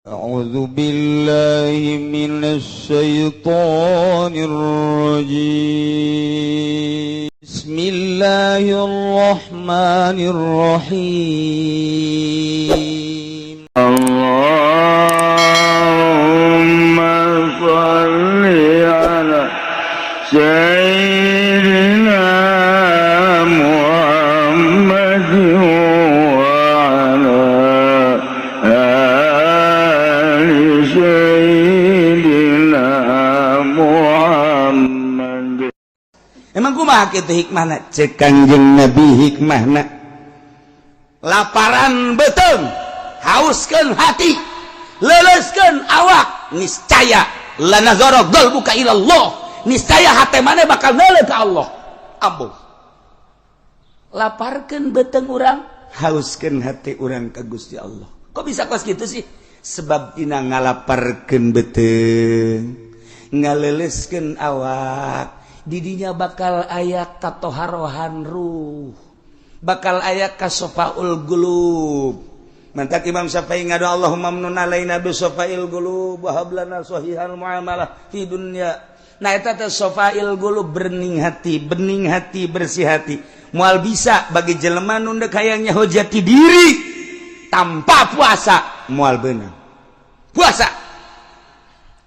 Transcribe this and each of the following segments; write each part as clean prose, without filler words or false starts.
أعوذ بالله من الشيطان الرجيم بسم الله الرحمن الرحيم اللهم صل على سيدنا محمد وعلى آل سيدنا محمد. Emang kumaha kitu hikmahna? Cek Kangjeng Nabi hikmahna. Laparan beuteung, hauskeun hati, leuleuskeun awak, niscaya lanazara qalbuka ila Allah. Niscaya hate maneh bakal neuleuh ka Allah. Ambuh. Laparkeun beuteung urang, hauskeun hati urang ka Gusti Allah. Kok bisa kos gitu sih? Sebab dina ngalaparkeun beuteung, ngaleuleuskeun awak, didinya bakal aya katoharohan ruh, bakal aya kasofaul gulub. Mantak Imam Syafi'i ngadu Allahumma mnun alaina bi sofail gulub wa hablana sahihal muamalah fi dunya. Nah eta teh sofail gulub, bening hati, bersih hati. Moal bisa bagi jelema nu deuk hayang nyahojati diri tanpa puasa, moal beunang. Puasa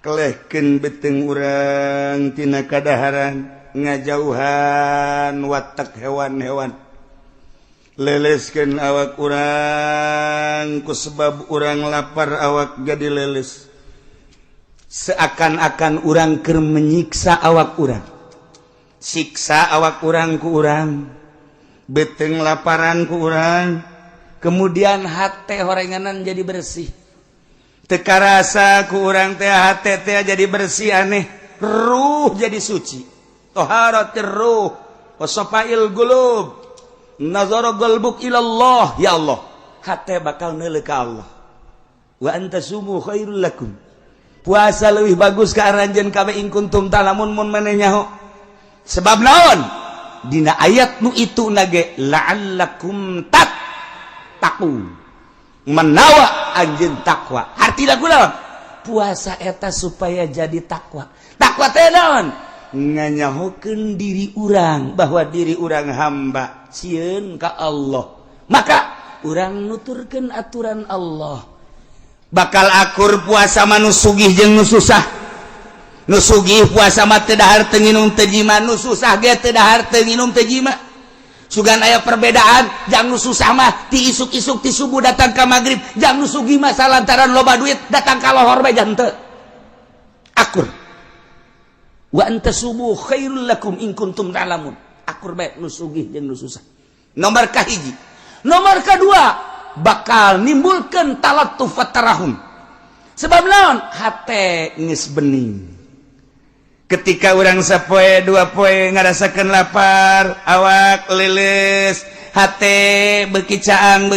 kelehkeun beuteung urang tina kadaharan, ngajauhan watak hewan-hewan, leleskeun awak urang ku sebab urang lapar awak jadi leles, seakan-akan urang keur menyiksa awak urang, siksa awak urang ku urang, beuteung laparan ku urang, kemudian hate horenganan jadi bersih. Teka rasa ku urang teh hate teh jadi bersih aneh, ruh jadi suci. Taharatir ruh, wasafail gulub, nazara qalbuk ilallah. Ya Allah, hate bakal neuleuh ka Allah. Wa antasumu khairul lakum. Puasa leuwih bagus ka aranjeun kabeh in kuntum ta'lamun mun maneh nyaho. Sebab naon? Dina ayat nu itu nage la'allakum tattaqun. Menawa anjeun takwa. Artina kunaon? Puasa eta supaya jadi takwa. Takwa teh naon? Nganyahokeun diri urang bahwa diri urang hamba sieun ka Allah. Maka urang nuturkeun aturan Allah. Bakal akur puasa mah nu sugih jeung nu susah. Nu sugih puasa mah teu dahar teu nginum teu jima, nu susah ge teu dahar teu nginum teu jima. Sugan aya perbedaan, jang nu susah mah ti isuk-isuk ti subuh datang ka magrib, jang nu sugih mah salantaran loba duit datang ka lohor bae jang teu. Akur. Wa anta subuh khairul lakum in kuntum ta'lamun. Akur bae nu sugih jeung nu susah. Nomor kahiji. Nomor kedua, bakal nimbulkeun talattuf wa tarahum. Sebab naon? Hate geus bening. Ketika orang sapoe dua poe ngarasakeun lapar, awak leuleus, hate beuki caang,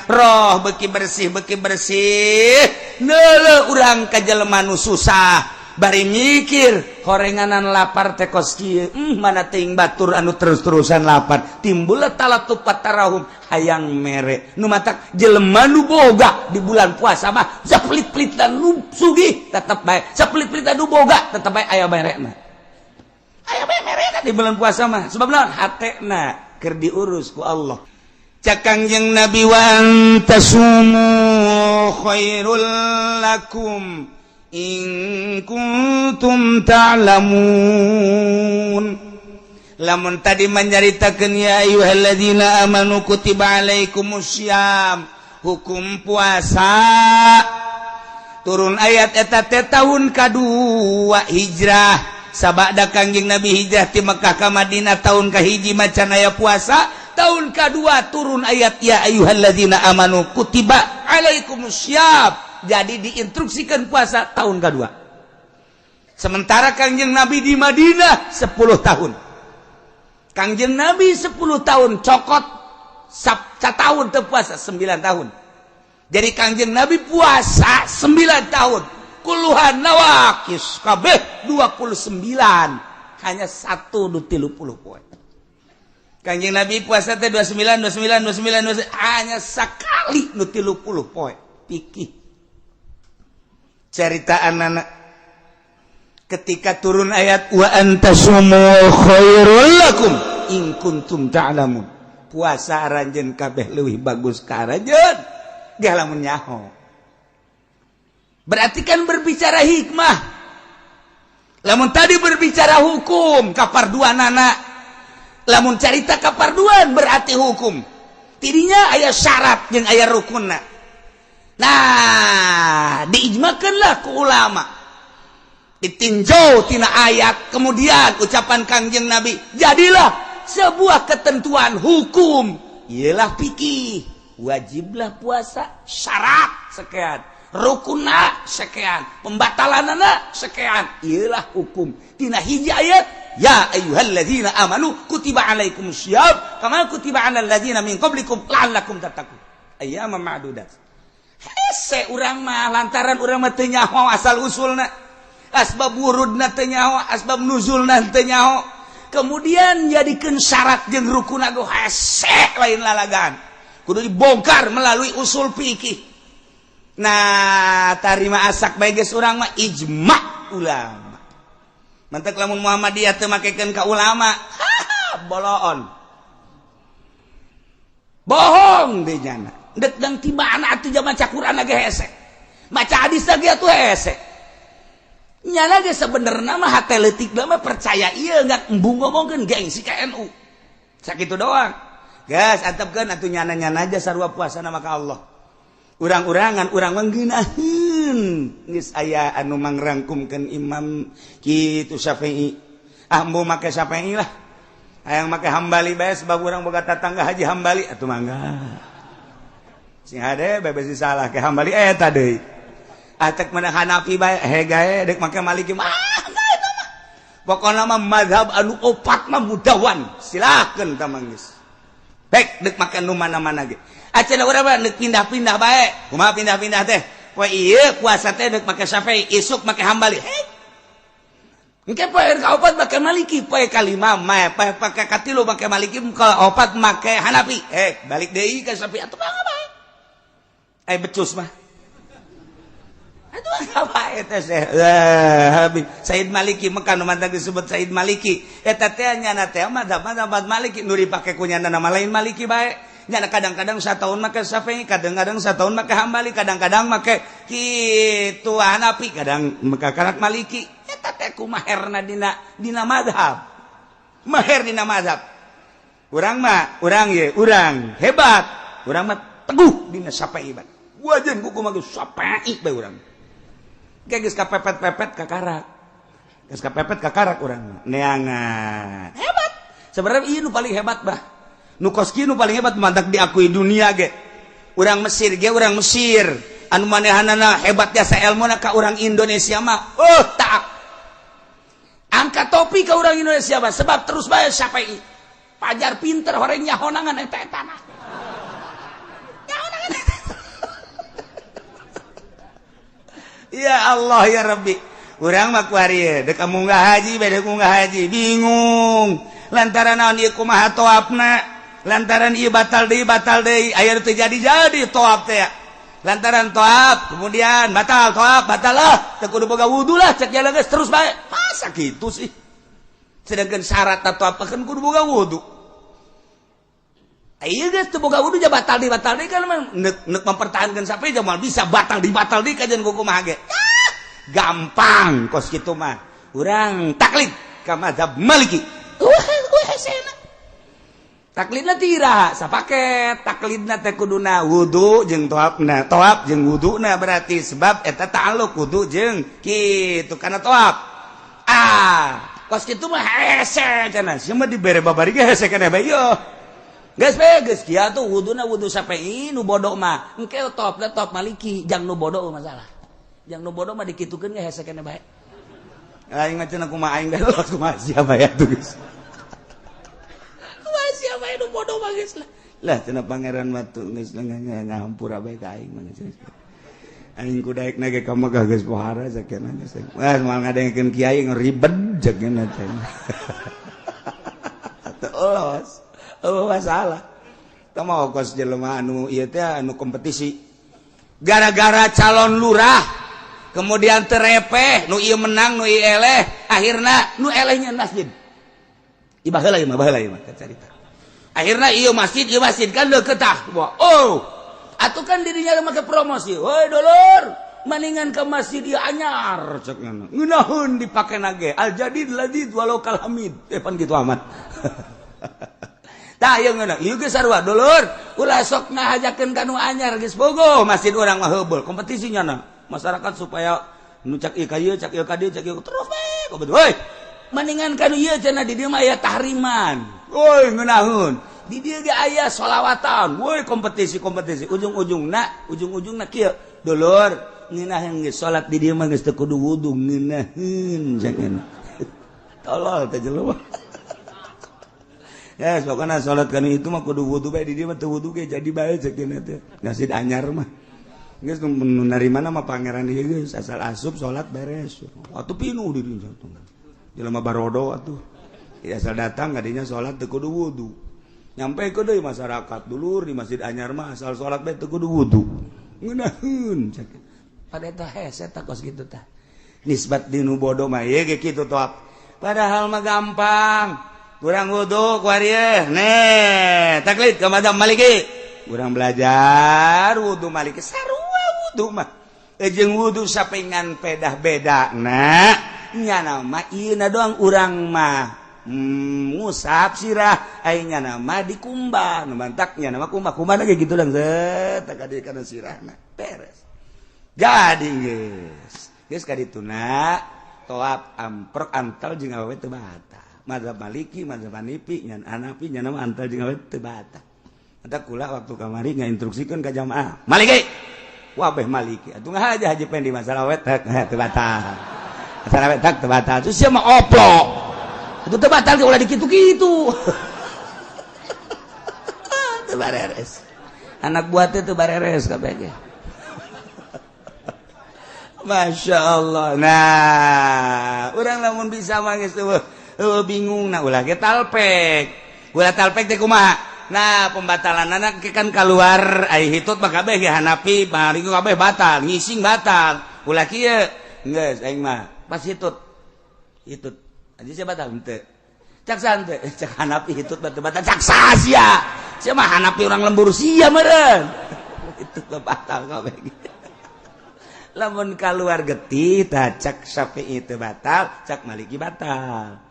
roh beuki bersih, neuleuh urang ka jelema nu susah. Bari mikir horenganan lapar teh kos kieu, mana teuing batur anu terus-terusan lapar, timbul talattuf tarahum, hayang mere. Nu matak jelema nu boga di bulan puasa mah saplit-plit dan nu sugih tetep bae, saplit-plit dan nu boga tetep bae aya merena. Aya bae merena di bulan puasa mah. Sebab naon? Hatena keur diurus ku Allah. Cak Kangjeng Nabi wa antasumu khairul lakum in kuntum ta'lamun. Lamun tadi menyaritakeun ya ayyuhalladzina amanu kutiba alaikumussyam, hukum puasa turun ayat eta teh taun kadua hijrah. Sabada Kangjeng Nabi hijrah ti Makkah ka Madinah taun kahiji macan aya puasa, taun kadua turun ayat ya ayyuhalladzina amanu kutiba alaikumussyam. Jadi diinstruksikan puasa tahun kedua. Sementara Kangjeng Nabi di Madinah 10 tahun. Kangjeng Nabi 10 tahun cokot, tahun teu puasa 9 tahun. Jadi Kangjeng Nabi puasa 9 tahun. Kuluhan nawakis kabeh 29. Hanya 1 nu 30 poe. Kangjeng Nabi puasa teh 29 hanya sekali nu 30 poe. fikih. Ceritaan anak ketika turun ayat wa antasumu khairul lakum in kuntum ta'lamun. Puasa aranjeun kabeh leuwih bagus ka aranjeun ge lamun nyaho. Berarti kan berbicara hikmah. Lamun tadi berbicara hukum kaparduanana, lamun carita kaparduan berarti hukum. Tidinya aya syarat jeung aya rukunna. Nah, diijmakeunlah ku ulama. Ditinjau tina ayat, kemudian ucapan Kangjeng Nabi, jadilah sebuah ketentuan hukum. Ialah fikih. Wajiblah puasa, syarat sekian, rukunna sekian, pembatalanana sekian. Ialah hukum. Tina hiji ayat, ya ayyuhalladzina amanu kutiba alaikumusiyam kama kutiba alal ladzina min qablikum la'allakum tattaqun. Ayyaman ma'dudat. Hese urang mah lantaran urang mah teu nyaho asal usulna. Asbab wurudna teu nyaho, asbab nuzulna teu nyaho. Kemudian jadikeun syarat jeung rukunna go hese lain lalagan. Kudu dibongkar melalui usul fikih. Nah, tarima asak bae geus urang mah ijma' ulama. Mantek lamun Muhammadiyah teu makekeun ka ulama, boloon. Bohong deui nya. Dek dang tibana atuh jam maca Quran ge hese. Maca hadis ge atuh hese. Nyana ge sabenerna mah hate leutik mah percaya ieu enggak embung ngomongkeun gengsi ka NU. Sakitu doang. Gas antepkeun atuh nyana-nyana aja sarua puasana maka Allah. Urang-urangan urang manggeunaheun geus aya anu mangrangkumkeun Imam kitu Syafi'i. Ah embu make Syafi'i lah. Hayang make Hambali bae sebab urang boga tatangga Haji Hambali atuh mangga. Sing hade bebesi salah ke Hambali eta deui. Atek mana Hanafi bae gae dek make Maliki mah eta mah. Pokona mah mazhab anu opat mah mudawan. Silakeun tamang geus. Bek dek make nu mana-mana ge. Acenah urang mah dek pindah-pindah bae. Kumaha pindah-pindah teh? Poe ieu puasa teh dek make Syafi'i, isuk make Hambali. Engke poe kaopat make Maliki, poe kalima mah poe katilu make Maliki, kaopat make Hanafi. Balik deui ka Syafi'i atuh bae. Becus mah. Aduh apa eta Habib Said Maliki mah kan mantang disebut Said Maliki. Eta teh nyana teh madzhab Maliki nu dipake ku nyana nama lain Maliki bae. Nyana kadang-kadang sataun make Syafi'i, kadang-kadang sataun make Hambali, kadang-kadang make kitu Hanafi, kadang make kanak Maliki. Eta teh kumaherna dina madzhab. Maher dina madzhab. Urang hebat. Urang mah teguh dina Syafi'i bae. Wajan kuku mah geus Syafi'i bae urang. Geus kapepet-pepet ka karak. Geus kapepet ka karak urang. Neangan. Hebat. Sebenarnya ieu nu paling hebat bah. Nu koski nu paling hebat mantak diakui dunia ge. Urang Mesir ge urang Mesir. Anu manehanana hebat jasa elmuna ka urang Indonesia mah. Tak. Angkat topi ka urang Indonesia mah sebab terus bae Syafi'i. Pajar pinter horeng nyahonangan eta mah. Ya Allah ya Rabbi. Urang mah ku harieu dek munggah haji beda munggah haji bingung. Lantaran naon ieu kumaha toapna? Lantaran ieu batal deui aya teu jadi toap teh. Lantaran toap kemudian batal lah. Teu kudu boga wudu lah cek jalan geus terus bae. Masa kitu sih? Sedangkan syarat toap kan kudu boga wudu. Iya guys, teu boga wudu ja batal deui kan neuk mempertahankan sampai jamal bisa batal deui kajian kumaha ge. Gampang kos kitu mah. Urang taklid ka mazhab Maliki. Hesena. Taklidna tira sapaket. Taklidna teh kuduna wudu jeung toapna. Toap jeung wuduna berarti sebab eta ta'alluq wudu jeung kitu kana toap. Kos kitu mah hese cenah. Sia mah dibere babari ge hese kana bae yo. Geus kieu tuh wuduna wudu Syafi'i nu bodoh mah. Engke top Maliki, jang nu bodoh masalah. Jang nu bodoh mah dikitukeun ge hese keneh bae. Aing mah cenah kumaha aing belos kumaha siapa ya tuh geus. Kumaha siapa ya nu bodoh mah geus lah. Lah cenah pangeran mah tuh geus ngahampura bae ka aing mah geus. Aing ku daekna ge ka Megah geus pohara sakeuna geus. Wah moal ngadengkeun kiai ngeribet jagena teh. Atuh masalah. Tama kos jelema anu ieu teh anu kompetisi. gara-gara calon lurah kemudian terepeh nu ieu menang nu ieu eleh akhirna nu elehnya masjid ibah heula ieu mah carita akhirna ieu masjid kan deukeut tah oh atuh kan dirinya make promosi woi dulur maningan ke masjid ieu anyar cek ngeunaheun dipakena ge al jadid ladid walau kal hamid pan kitu amat tah yang ngena ieu ge sarua dulur ulah sok ngahajakeun ka nu anyar geus bogo masjid urang mah heubeul kompetisinya na masyarakat supaya nu cak ieu ka ieu cak ieu ka dieu cak ieu terus we kompetisi woi maningan ka nu ieu cenah di dieu mah aya tahriman woi ngeunaheun di dieu ge aya sholawatan woi kompetisi ujung-ujungna kieu dulur ngeunaheun geus salat di dieu mah geus teu kudu wudu ngeunaheun jangan tolol teh jelema. Ya, pokoknya sholat kan itu mah kudu wudu bae di dia mah teu wudu ge jadi bae cek dina teh. Ngasih anyar mah. Geus nu narimana mah pangeran ieu geus asal asup sholat beres. Atuh pinuh di dieu satu. Jelema barodo atuh. Ya asal datang kadinya sholat teu kudu wudu. Nyampe ke deui masyarakat dulur di Masjid Anyar mah asal sholat bae teu kudu wudu. Ngeunaheun cek. Pada tah hese tah kos kitu tah. Nisbat dinu bodoh mah ieu ge kitu toh. Padahal mah gampang. Kurang wudu kuarieu nih taklid ke Madam Maliki kurang belajar wudu Maliki sarua wudu mah jeung wudu sapengan pedah beda nah nya nama ieu na doang urang mah ngusap sirah aing nya nama dikumbah nu mantaknya nama kumbah ge kitu lang zet tak adi kana sirahna beres jadi geus kadituna toab amprok antal jeung awewe teu batal mazhab Maliki, mazhab Hanafi, nyan Hanafi, nyan nama antal jeung awewe teu batal. Ada kula waktu kamari ngainstruksikeun ka jamaah. Maliki. Wah beh Maliki. Atuh ngahaja haji pen di masalah awewe teu batal. Masalah awewe teu batal. Terus sia mah oplok. Atuh teu batal ge ulah dikitu-kitu. Teu bareres. Anak buah teh teu bareres kabeh ge. Masya Allah. Nah, urang lamun bisa mah geus bingung nah ulah ge talpek teh kumaha nah pembatalan anak kan keluar ai hitut mah kabeh ge Hanafi Maliki kabeh batal ngising batal ulah kieu geus aing mah pas hitut aja sia batal henteu cak sante cak Hanafi hitut batal cak sia sia mah Hanafi urang lembur sia meureun itu batal kabeh lamun keluar getih tah cak Syafi'i teu batal cak Maliki batal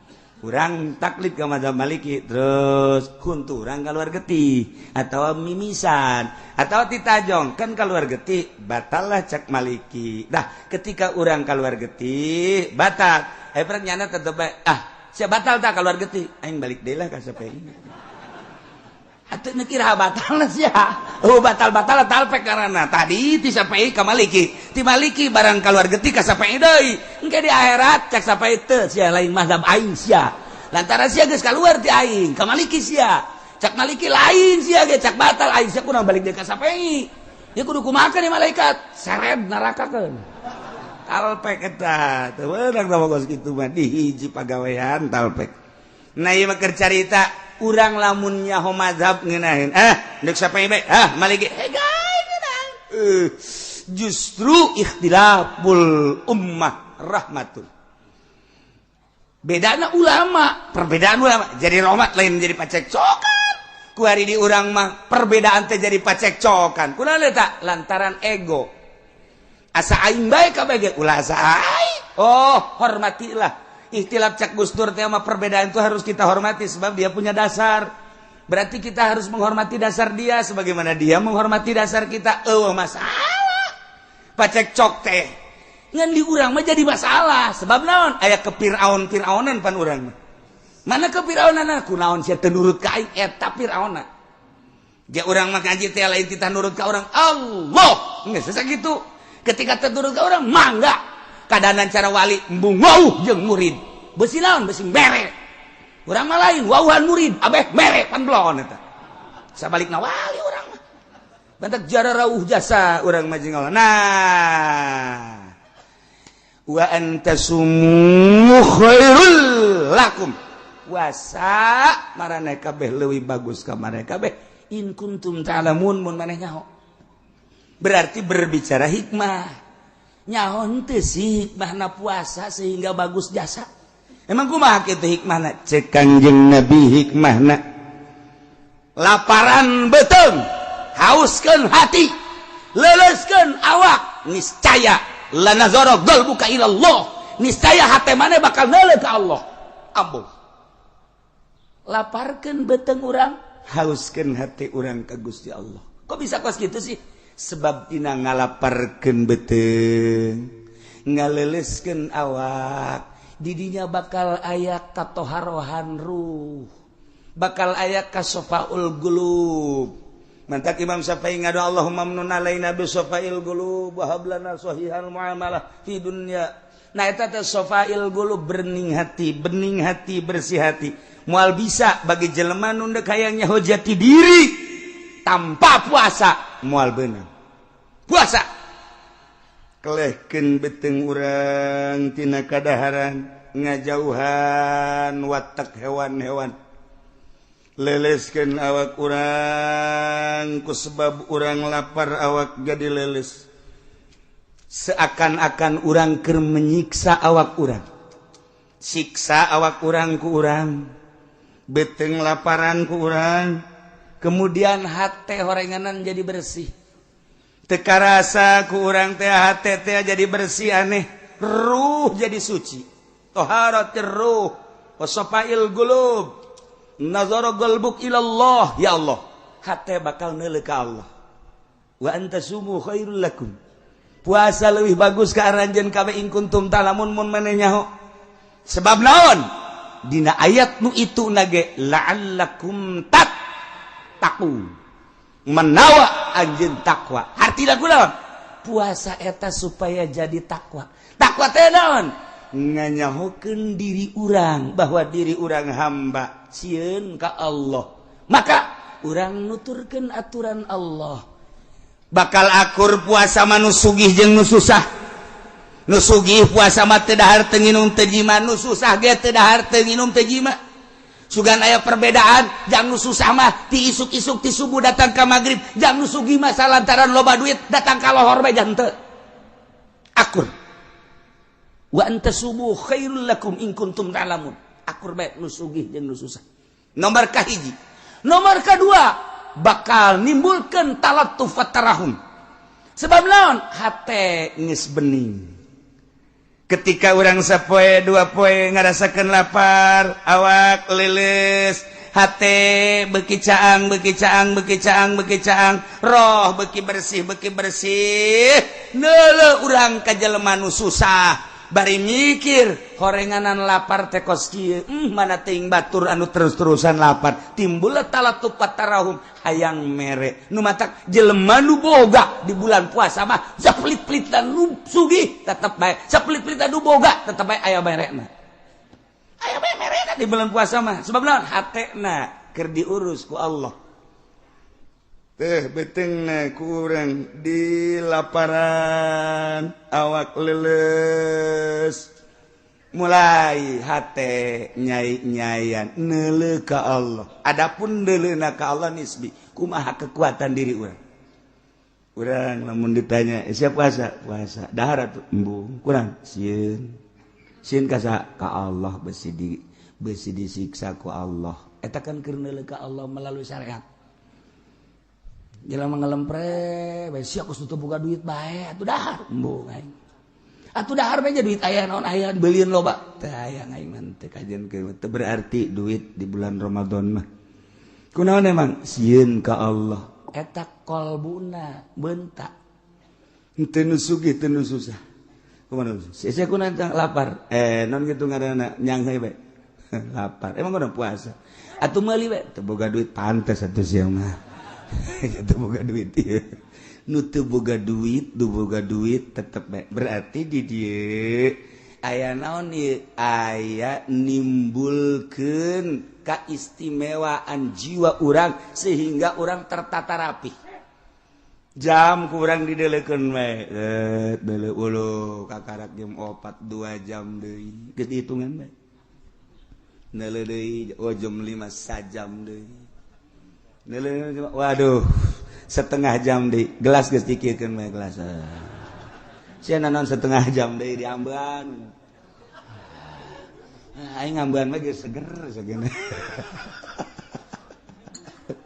urang taklid ke mazhab Maliki terus kuntu urang keluar getih atau mimisan atau titajong kan keluar getih batal lah cak Maliki dah ketika urang keluar getih batal pernah nyana tetep sia batal tak keluar getih aing balik deui lah ka Syafi'i atuh kira batal sia batal talpek karana tadi ti Syafi'i ka Maliki ti Maliki barang keluar getih ka Syafi'i deui engke di akhirat cak Syafi'i teu sia lain mazhab aing sia lantaran sia geus kaluar ti aing ka Maliki sia cak Maliki lain sia ge cak batal aing sia kunaon balik deui ka Syafi'i ieu kudu kumaha ni malaikat seret nerakakeun talpek eta teu beunang sama kos kitu mah di hiji pagawean talpek nah ieu mah keur carita urang lamun nyaho mazhab ngeunaheun deuk Syafi'i bae Maliki gae ngeunaheun justru ikhtilaful ummah rahmatul bedana ulama perbedaan ulama jadi rahmat lain jadi pacekcokan ku hari di urang mah perbedaan teh jadi pacekcokan kunaon eta lantaran ego asa aing bae kabeh ge ulah asa aing hormatilah ikhtilaf cak Gusdur teh mah perbedaan itu harus kita hormati sebab dia punya dasar berarti kita harus menghormati dasar dia sebagaimana dia menghormati dasar kita masalah pacekcok teh ngan di urang mah jadi masalah sebab naon aya kepiraon-piraunan pan urang mah mana kepiraonan kunaon sia teu nurut ka aing eta piraonna ge urang mah ngaji teh lain titah nurut ka urang Allah geus sakitu ketika teu nurut ka urang mangga kadanan cara wali embung wauh jeung murid beusi naon beusi mere urang mah lain wauhan murid abeh mere pan blon eta sabalikna wali urang mah bantak jara rawuh jasa urang mah jeung Allah nah wa antasumu khairul lakum wasa marane kabeh leuwih bagus ka marane kabeh in kuntum ta'lamun mun maneh nyaho berarti berbicara hikmah. Nyaon teu sih hikmahna puasa sehingga bagus jasa? Emang kumaha kitu hikmahna? Cek Kangjeng Nabi hikmahna. Laparan beuteung, hauskeun hati, leuleuskeun awak, niscaya lanazara qalbuka ila Allah. Niscaya hate maneh bakal neuleuh ka Allah. Ambuh. Laparkeun beuteung urang, hauskeun hati urang ka Gusti Allah. Kok bisa kos gitu sih? Sebab tina ngalaparkeun beuteung, ngaleuleskeun awak, didinya bakal aya katoharohan ruh, bakal aya kasofaul qulub. Mantak Imam Syafi'i ngadu Allahumma mnun alaina bi sofail qulub wa hablana sahihal muamalah fi dunya. Nah eta teh sofail qulub, bening hati, bersih hati. Moal bisa bagi jelema nu deuk hayang nyaho jati diri tanpa puasa moal beunang. Puasa kelehkeun beuteung urang tina kadaharan, ngajauhan watak hewan-hewan. Leleskeun awak urang ku sebab urang lapar awak jadi leles. Seakan-akan urang keur menyiksa awak urang. Siksa awak urang ku urang, beuteung laparan ku urang, kemudian hate horenganan jadi bersih. Teka rasa ku urang teh hate teh jadi bersih aneh, ruh jadi suci. Taharatir ruh, wasafail qulub. Nazara qalbuk ila Allah, ya Allah. Hate bakal neuleuh ka Allah. Wa antasumu khairul lakum. Puasa leuwih bagus ka aranjeun kabeh in kuntum ta'lamun mun maneh nyaho. Sebab naon? Dina ayat nu itu nage la'allakum tattaqun. Menawa anjeun takwa. Artina kunaon? Puasa eta supaya jadi takwa. Takwa teh naon? Nganyahokeun diri urang bahwa diri urang hamba sieun ka Allah. Maka urang nuturkeun aturan Allah. Bakal akur puasa mah nu sugih jeung nu susah. Nu sugih puasa mah teu dahar teu nginum teu jima, nu susah ge teu dahar teu nginum teu jima. Sugan aya perbedaan, jang nu susah mah ti isuk-isuk ti subuh datang ka magrib, jang nu sugih mah salantaran loba duit datang ka lohor bae jang teu. Akur. Wa antasubu khairul lakum in kuntum ta'lamun. Akur bae nu sugih jeung nu susah. Nomor kahiji. Nomor kedua, bakal nimbulkeun talattuf wa tarahum. Sebab naon? Hate geus bening. Ketika orang sapoe dua poe ngarasakeun lapar, awak leuleus, hate beuki caang, roh beuki bersih, neuleuh urang ka jelema nu susah. Bari mikir horenganan lapar teh kos kieu, mana teuing batur anu terus-terusan lapar, timbul talattuf tarahum, hayang mere. Nu matak jelema nu boga di bulan puasa mah saplit-plitan nu sugih tetep bae, saplit-plitan nu boga tetep bae aya merena. Aya bae merena di bulan puasa mah. Sebab naon? Hatena keur diurus ku Allah. Teh beteungna ku urang di laparan, awak leuleus, mulai hate nyai-nyaian neuleuh ka Allah. Adapun neuleuhna ka Allah nisbi, kumaha kekuatan diri urang. Urang lamun ditanya, "Siap puasa?" Puasa. Dahar atuh embung. Kurang sieun. Sieun ka saha? Ka Allah, besi disiksa ku Allah. Eta kan keur neuleuh ka Allah melalui syariat. Jelema ngelempre, bae sia geus tutup boga duit bae, atuh dahar embung aing. Atuh dahar bae duit aya naon aya dibelieun loba. Teu aya aing mah teu kajenkeun, teu berarti duit di bulan Ramadan mah. Kunaon emang? Sieun ka Allah. Eta qalbuna beunta. Teu nu sugih teu nu susah. Kumaha? Sia kunaon lapar. Non kitu ngaranna nyang heui bae. Lapar. Emang kunaon puasa? Atuh meuli bae, teu boga duit pantes atuh sia mah. Teu boga duit ieu. Nu teu boga duit tetep bae. Berarti di dieu aya naon ieu? Aya nimbulkeun kaistimewaan jiwa urang sehingga urang tertata rapi. Jam ku urang dideuleukeun bae. Deuleu uluh kakarak jam 4 2 jam deui. Geus dihitungan bae. Neuleuh deui jam 5 sajam deui. Waduh, setengah jam di gelas geus dikikeun mah gelas. Sia nanon setengah jam deui diamban. Aing ngamban mah geus seger sagana.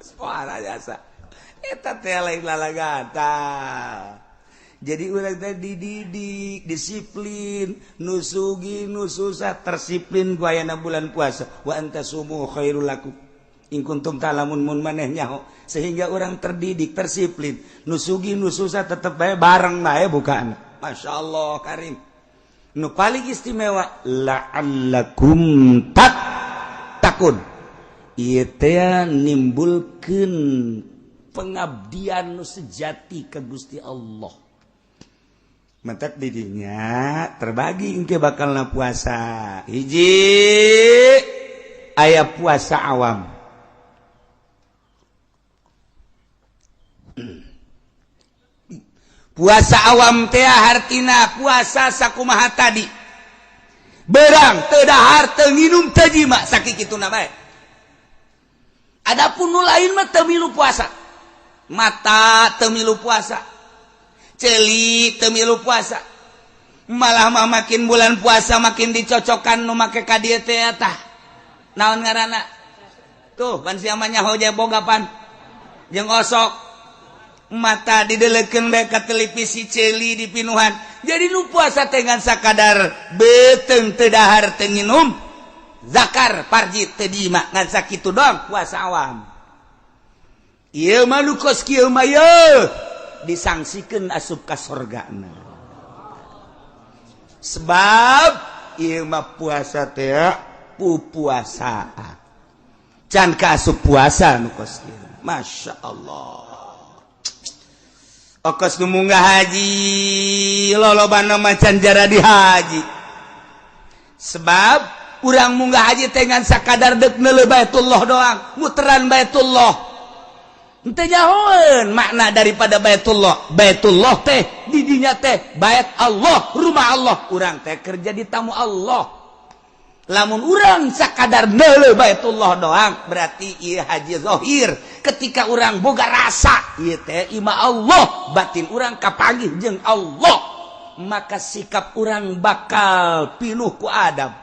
Suara jasa. Eta teh lain lalagata. Jadi urang teh dididik, disiplin, nusugi, nususah, tersiplin ku ayana bulan puasa. Wa antasumu khairul lakum. In kuntum ta'lamun mun maneh nyaho. Sehingga orang terdidik, tersiplin, nusugi, nususah tetep bae bareng bae bukaan. Masyaallah karim. Nu paling istimewa la'allakum takun. Ieu teh nimbulkeun pengabdian nu sejati ka Gusti Allah. Mentek didinya terbagi engke bakalna puasa. Hiji aya puasa awam. Puasa awam teh hartina puasa sakumaha tadi. Berang teu dahar teu nginum teu jima sakikituna bae. Adapun nu lain mah teu milu puasa. Mata teu milu puasa. Celik teu milu puasa. Malah mah makin bulan puasa makin dicocokan nu make ka dieu teh tah. Naon ngaranna? Tuh, pan sia mah nyaho je boga pan. Jeung osok. Mata didelekeun bae ka televisi celi di pinuhan. Jadi nu puasa teh ngan sakadar beuteung teu dahar teu nginum. Zakar parji teu diima ngan sakitu doang puasa awam. Ieu mah nu kos kieu mah yeuh disangsikan asup ka sorgana. Sebab ieu mah puasa teh puasa. Can ka asup puasa nu kos kieu. Masya Allah. Okos nu munggah haji lolobana macan jara di haji. Sebab urang munggah haji teh ngan sakadar deuk neuleuh Baitullah doang, muteran Baitullah. Henteu nyahoeun makna daripada Baitullah. Baitullah teh di dinya teh bait Allah, rumah Allah. Urang teh kerja di tamu Allah. Lamun urang sakadar neuleuh Baitullah doang, berarti ieu haji zahir. Ketika urang boga rasa ieu teh ima Allah, batin urang kapanggih jeung Allah, maka sikap urang bakal pinuh ku adab.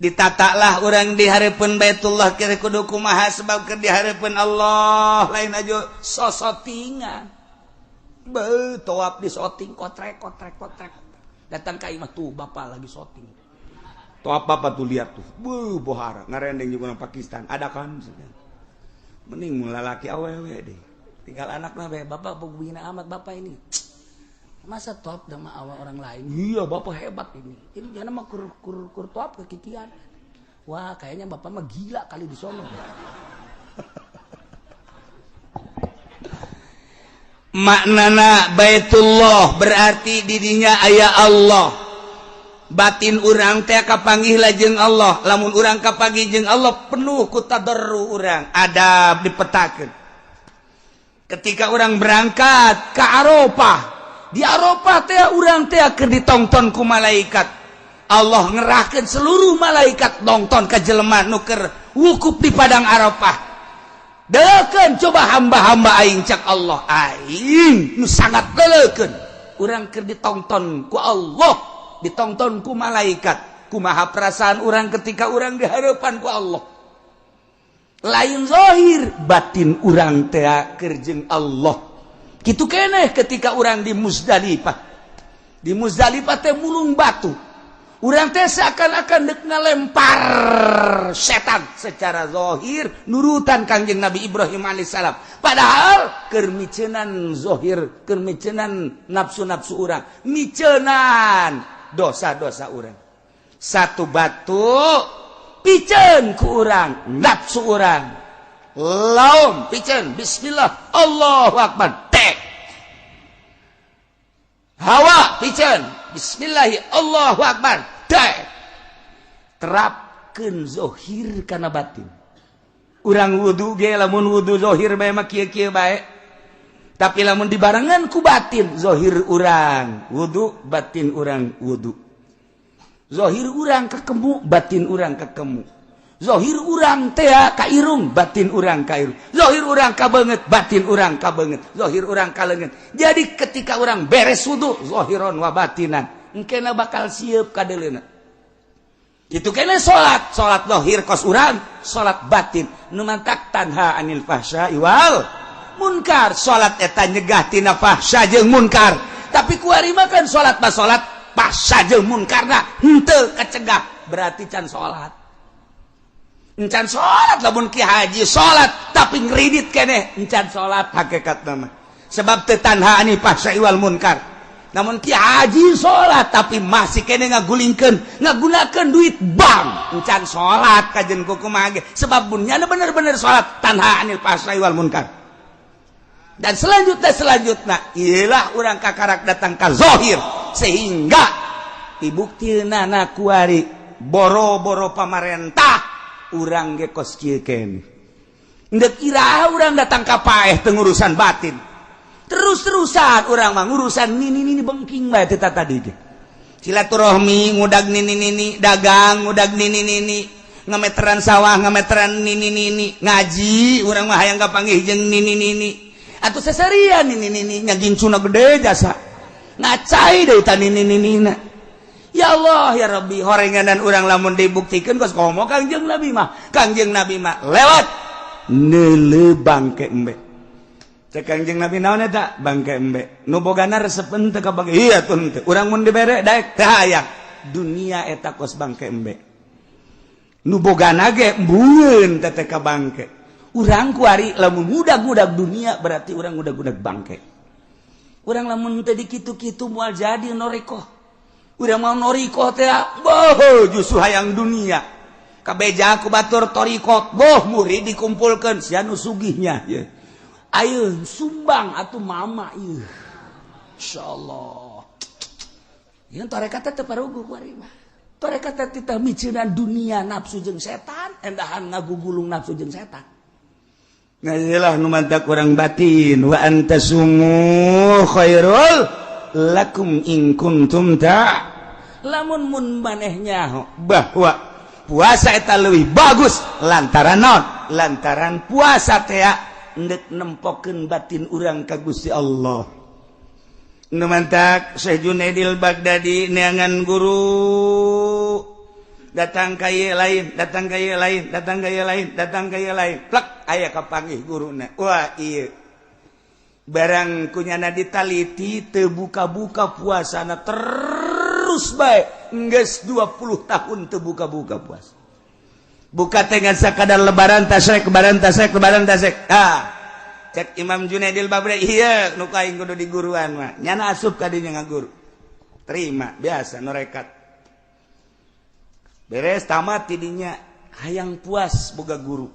Ditatalah orang di hareupeun Baitullah kira kudu kumaha sebab keur di hareupeun Allah lain aja sosotingan. Beuh toap di soting kotrek. Datang ka imah tuh bapak lagi soting. Toap bapak tuh lihat tuh. Beuh bohara ngarendeng juga orang Pakistan. Ada kan? Mending mun lalaki awewe deh. Tinggal anakna bae bapak bogina amat bapak ini. Masa top sama awal orang lain? Iya bapak hebat ini. Ini jangan mah kur top kekikian. Wah kayaknya bapak mah gila kali di sono. Maknana Baitullah berarti didinya aya Allah. Batin urang teh kapanggih lah jeung Allah. Lamun urang kapanggih jeung Allah penuh ku tadarru urang. Adab dipetakeun. Ketika urang berangkat ke Arafah, di Arafah teh urang teh keur ditongton ku malaikat. Allah ngerahkeun seluruh malaikat nongton ka jelema nu keur wukuf di padang Arafah. Deukeun coba hamba-hamba aing cak Allah. Aing nu sangat deukeun. Urang keur ditongton ku Allah. Ditongton ku malaikat. Kumaha perasaan urang ketika urang di hareupan ku Allah. Lain zahir, batin urang teh keur jeung Allah. Kitu keneh ketika urang di Muzdalifah. Di Muzdalifah teh mulung batu. Urang teh seakan-akan deuk ngalempar setan secara zahir nurutan Kangjeng Nabi Ibrahim alaihissalam. Padahal keur miceunan zahir, keur miceunan nafsu-nafsu urang, miceunan dosa-dosa urang. Satu batu piceun ku urang, nafsu urang. Laum piceun bismillah Allahu akbar. Tek. Hawa piceun bismillahi Allahu akbar. Tek. Terapkeun zahir kana batin. Urang wudu ge lamun wudu zahir bae mah kieu-kieu bae. Tapi lamun dibarengan ku batin, zahir urang wudu, batin urang wudu. Zahir urang kekemu, batin urang kekemu. Zohir urang teh ka irung, batin urang ka irung. Zohir urang ka beungeut, batin urang ka beungeut. Zohir urang ka leungeut. Jadi ketika urang beres wudu, zohiron wa batinan, engkena bakal sieup ka deuleuna. Kitu keneh salat zohir kos urang, salat batin nu mantak tanha anil fahsya'i wal munkar. Salat eta nyegah tina fahsya jeung munkar. Tapi kuari mah kan salat mah salat fahsya jeung munkarna henteu kacegah, berarti can salat. Encan sholat lamun ki haji sholat tapi ngeridit keneh encan sholat hakikatna mah sebab teu tanha ani fahsya'i wal munkar. Namun ki haji sholat tapi masih keneh ngagulingkeun ngagunakeun duit bank encan sholat kajen kumaha ge sebab bunnya bener-bener sholat tanha anil fahsya'i wal munkar. Dan selanjutnya ialah urang kakarak datang ka zahir sehingga dibuktina na kuari boro-boro pamarentah urang ge kos kieu keneh. Ndek iraha urang datang ka paeh teu ngurusan batin. Terus-terusan urang mah ngurusan nini bengking bae teh tadi ge. Silaturahmi ngudag nini dagang ngudag nini ngameteran sawah ngameteran nini ngaji urang mah hayang kapanggih jeung nini atuh seserian nini nyagincuna gede jasa. Ngacai deui ta nini-ninina. Ya Allah ya Rabbi horenganan urang lamun dibuktikan kos komo Kangjeng Nabi mah lewat neuleuh bangke embe. Cek Kangjeng Nabi naon eta bangke embe nu bogana resepen teu ka bangke iya tun teu urang mun dibere daek teu hayang dunia eta kos bangke embe nu bogana ge mbueun teh ka bangke urang kuari lamun mudag-mudag dunia berarti urang mudag-mudag bangke urang lamun teu dikitu-kitu moal jadi noreko. Udah mau noriko teh, boh justru hayang dunia. Kabeja ku batur torikot, boh murid dikumpulkan, sianu sugihnya. Ya. Ayo sumbang atuh mama, iya. Insyaallah. Yang tarekat teh parugu kuari mah. Tarekat teh teh miceunaan dunia nafsu jeung setan, endahan ngagugulung nafsu jeung setan. Ngajilah nu mantak urang batin wa antasumu khairul lakum in kuntum ta lamun mun manehnya bahwa puasa eta leuwih bagus lantaran naon lantaran puasa teh ndek nempokeun batin urang ka Gusti Allah. Nu mantak Syekh Junaidil Baghdadi neangan guru datang ka ieu lain plek aya kapanggih guruna wah ieu barang kunyana ditaliti teu buka-buka puasana terus bae geus 20 tahun teu buka-buka puasa. Buka teh ngan sakadar lebaran tasrek cek Imam Junaidil Baghdadi ieu nu kaing kudu di guruan mah nyana asup ka dinya ngaguru. Terima biasa norekat. Beres tamat tidinya hayang puas boga guru.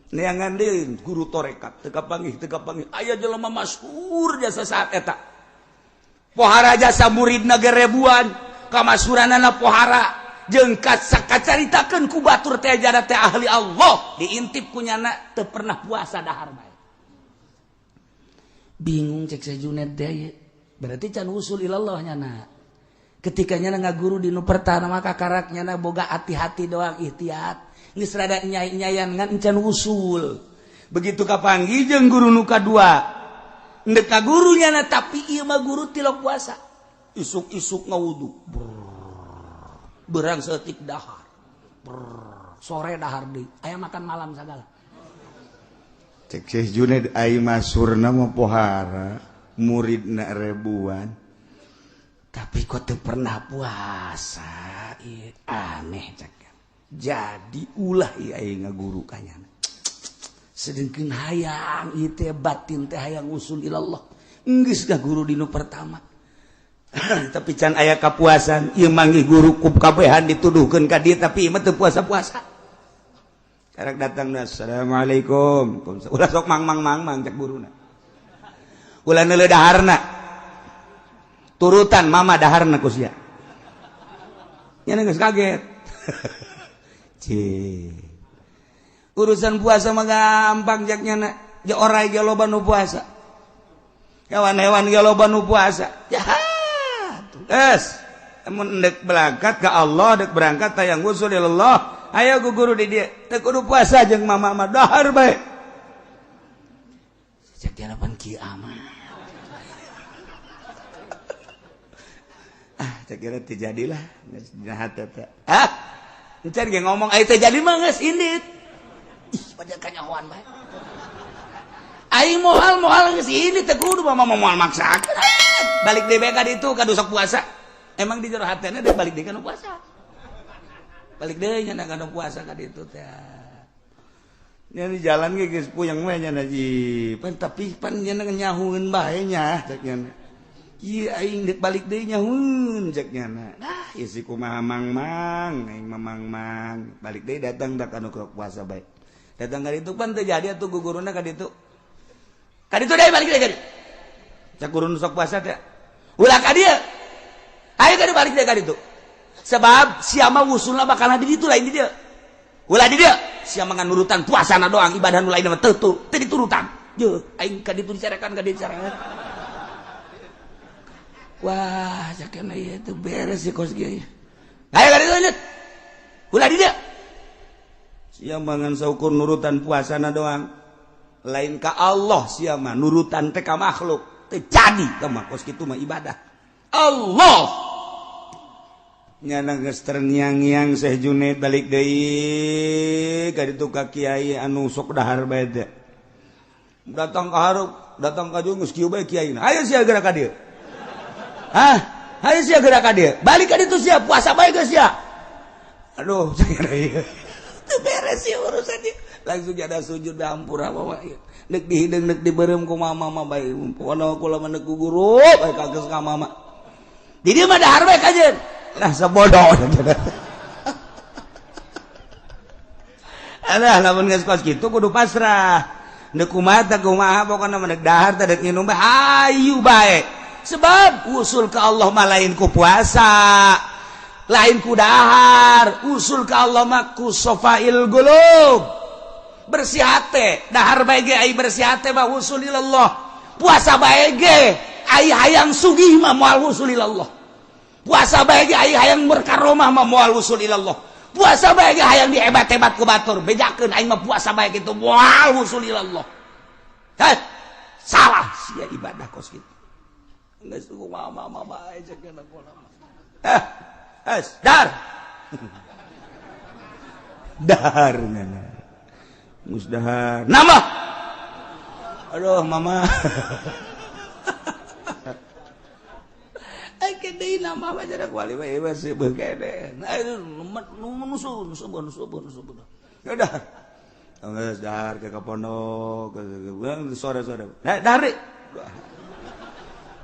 Neangan deui guru torekat teu kapanggih aya jelema masyhur jasa saat eta pohara jasa muridna ge ribuan kamasyhuranana pohara jeung kacaritakeun ku batur teh jada teh ahli Allah diintip kunyana teu pernah puasa dahar bae bingung cek Junaid teh berarti can usul ilallah nyana ketika nyana ngaguru di nu pertama maka karak nyana boga hati-hati doang ihtiyat geus rada nyai-nyayan ngan encan usul. Begitu kapanggih jeung guru nu kadua. Endek ka gurunya na tapi ieu mah guru tilok puasa. Isuk-isuk ngawudu. Berang seutik dahar. Sore dahar deui. Aya makan malam sagala. Cek Syekh Junaid ai masyhurna mah pohara, muridna ribuan. Tapi kok teu pernah puasa. Aneh cek. Jadi ulah ieu ngaguru kanyana. Sedengkeun hayang ieu teh batin teh hayang usul ilallah. Geus ka guru dinu pertama. Tapi can aya kapuasan, ieu manggih guru kub kabehan dituduhkeun ka dieu tapi ieu mah teu puasa-puasa. Karek datang assalamualaikum. Ulah sok mang cek guruna. Ulah neuleuh daharna. Turutan mama daharna ku sia. Nya geus kaget. Urusan puasa mah gampang jaknya ya orai ge loba nu puasa hewan-hewan ge loba nu puasa ya geus mun endek berangkat ka Allah dek berangkat tayang usul ilallah Ayo guguru di dia teu kudu puasa jeung mama mah dahar bae cek dia pan kieu mah cek kira teu jadilah geus jahat eta encan ge ngomong aya teu jadi mah geus indit ih pada kanyahoan bae aing moal geus indit teu kudu mama moal maksakeun balik deui bae ka ditu ka sok puasa emang di jero hatena deui balik deui ka nu puasa balik deui nya kana puasa ka ditu teh nya di jalan ge geus puyeng we nya ji pan tapi pan nya nyahueun bae nya cek nya ieu aing dek balik deui nyahueun cek nya nah ieu si kumaha mang aing mang balik deui datang da kana puasa bae datang ka ditu pan teu jadi atuh guguruna ka ditu deui balik deui ka ditu cak guru sok puasa teh ulah ka dieu ayo ka balik deui ka ditu sebab siapa usulna bakal di ditu lain di dia ulah di dia siapa ngan nurutan puasana doang ibadah nu lain mah teu diturutan je aing ka ditu dicarekan ka ditu dicarekan wah sakena ieu teu beres si kos kieu ayo ka ditu lanjut ulah di dia siapa ngan saukur nurutan puasana doang lain ka Allah siapa nurutan teh ka makhluk teu jadi tah mah kos kitu mah ibadah Allah nyana geus terngiang-ngiang Syekh Junaid balik deui ka ditu ka kiai anu sok dahar bae teh datang ka hareup datang ka geus kieu bae kiaina ayo sia geura ka dieu ayo sia geura ka dieu balik ka ditu sia puasa bae geus sia aduh teu beres sih urusan ieu langsung ada sujud da hampura bawa ieu deuk dihideung deuk dibeureum ku mama mah bae pokona kula mah deuk ku guru bae kageus ka mama di dieu mah dahar bae kajeun nah sebodoh alah lamun geus kos kitu kudu pasrah deuk kumaha pokona mah deuk dahar teh deuk nginum bae hayu bae sebab usul ka Allah mah lain ku puasa lain ku dahar usul ka Allah mah ku safail qulub bersih hate dahar bae ge ai bersih hate mah usul ilallah puasa bae ge ai hayang sugih mah moal usul ilallah puasa bae ge aing hayang berkaromah mah moal usul ilallah puasa bae ge hayang dihebat-hebat ku batur bejakeun aing mah puasa bae kitu moal usul ilallah salah sia ibadah kos kitu geus kumaha bae cek kana kula dar dahar ngana mus dahar nama aduh mama kede nama baca dak wali bae masih begede nusuh ya udah geus dahar ke pondok sore-sore dari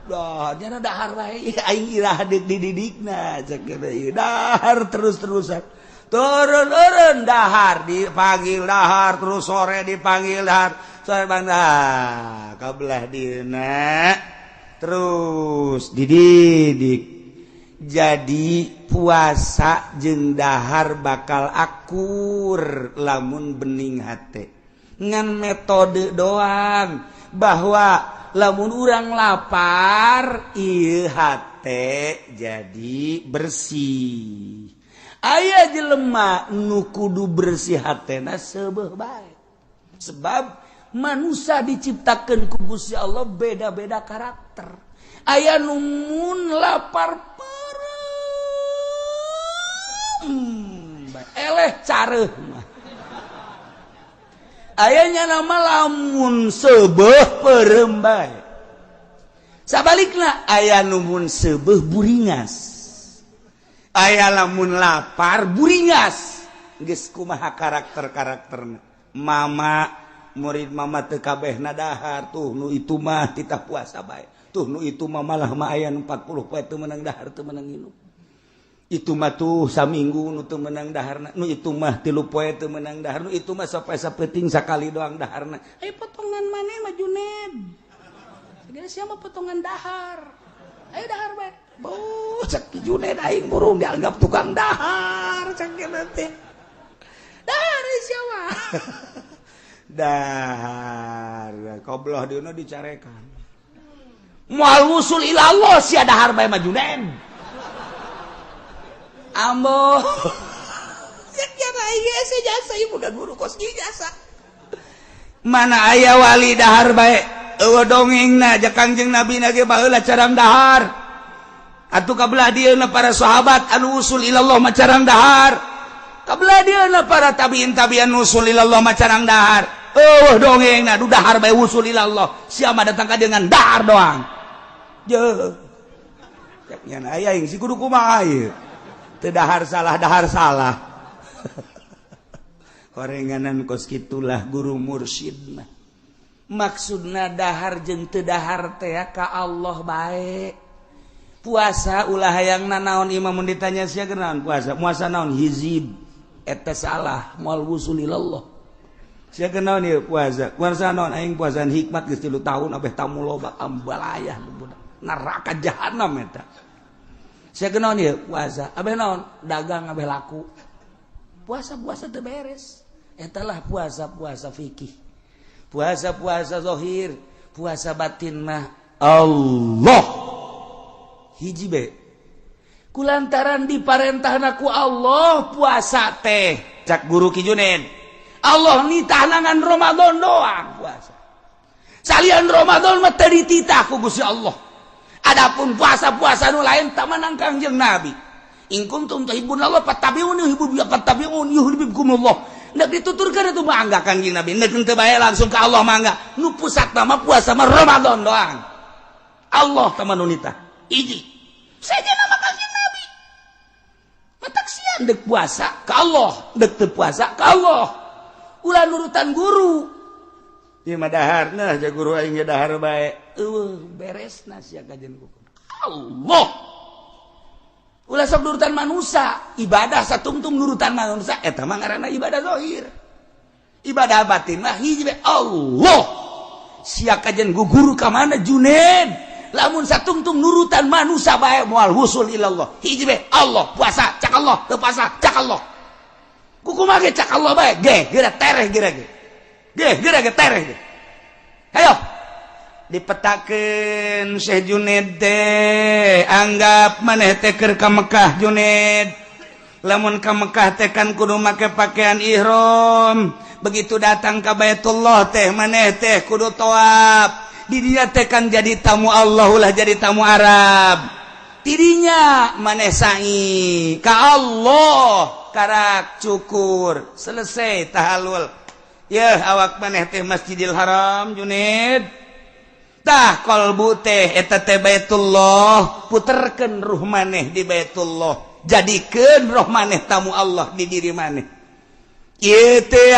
dah jana dahar bae aing irah dididikna cek ieu dahar terus-terusan turun dahar dipanggil dahar terus sore dipanggil dahar sore bang dah kabelah dieuna terus dididik jadi puasa jeung dahar bakal akur lamun bening hate ngan metode doang bahwa lamun urang lapar ieu hate jadi bersih aya jelema nu kudu bersih hatena seubeuh bae sebab manusia diciptakan ku Gusti Allah beda-beda karakter. Aya nu mun lapar perem, eleh careuh mah. Aya nya nama lamun seubeuh perem bae. Sabalikna aya nu mun seubeuh buringas. Aya lamun lapar buringas. Geus kumaha karakter-karakterna. Mama murid mama teu kabehna dahar tuh nu itu mah titah puasa bae tuh nu itu mah malah mah aya 40 poe teu meunang dahar teu meunang nginum itu mah tuh saminggu nu teu meunang daharna nu itu mah 3 poe teu meunang dahar nu itu mah sapoe sapeting sakali doang daharna aya potongan maneh mah Junaid geus sia mah potongan dahar aya dahar bae beuh cek Junaid aing burung dianggap tukang dahar cek kieu teh dahar sia mah dahar kobloh dieuna dicarekan moal wusul ilallah sia dahar bae mah Junaid ambo yak jasa ibu dan guru kos jasa mana ayah wali dahar baik dongeng Kangjeng nabi baheula carang dahar atuh kabelah dieuna para sahabat anu usul ilallah macarang dahar kabelah dieuna para tabiin usul ilallah macarang dahar dongeng du dahar bae usul ilallah siapa datang ka dengan dahar doang nya aya si kudu kumaha ieu teu dahar salah korenganan kos kitulah guru mursyid mah maksudna dahar jeung teu dahar teh ka Allah bae puasa ulah hayang naon imam mun ditanya sia naon puasa naon hizib eta salah moal wusul ilallah sia naon ieu puasa naon aing puasaan hikmat geus 3 tahun abeh tamu loba ambalayah neraka jahanam eta sia naon ieu puasa abeh naon dagang abeh laku puasa teu beres etalah puasa fikih puasa zahir puasa batin mah Allah hiji be kulantaran diparentahna ku Allah puasa teh cak guru Ki Junaid Allah nitah nangan Ramadan doang puasa salian Ramadan mah teu dititah ku Gusti Allah adapun puasa nu lain tah manang Kangjeng Nabi in kuntum tuhibbunallah fattabi'uni yuhibbukumullah ndak dituturkan itu mangga Kangjeng Nabi ndak teu bae langsung ke Allah mangga nu pusat nama puasa mah Ramadan doang Allah tah nu nitah hiji saja nama Kangjeng Nabi matak sian dek puasa ke Allah dek teu puasa ke Allah ulah nurutan guru ieu mah daharna ja guru aing dahar bae beresna sia kajen guru Allah ulah sok nurutan manusia ibadah satungtung nurutan manusia eta mah ngaranna ibadah zahir ibadah batin mah hiji Allah sia kajen guru ka mana Junaid lamun satungtung nurutan manusia bae moal husul ilallah hiji Allah puasa cak Allah teu puasa cak Allah kukumaha ge cak Allah bae geura tereh geura tereh ayo dipetakeun Syekh Junaid teh anggap maneh teh keur ka Mekah Junaid lamun ka Mekah teh kan kudu make pakaian ihram begitu datang ka Baitullah teh maneh teh kudu thawaf di dinya teh kan jadi tamu Allah ulah jadi tamu Arab tidinya maneh sa'i ka Allah karak cukur selesai tahallul yeuh awak maneh teh Masjidil Haram Junaid tah qalbu teh eta teh Baitullah puterkeun ruh maneh di Baitullah jadikeun roh maneh tamu Allah di diri maneh ieu teh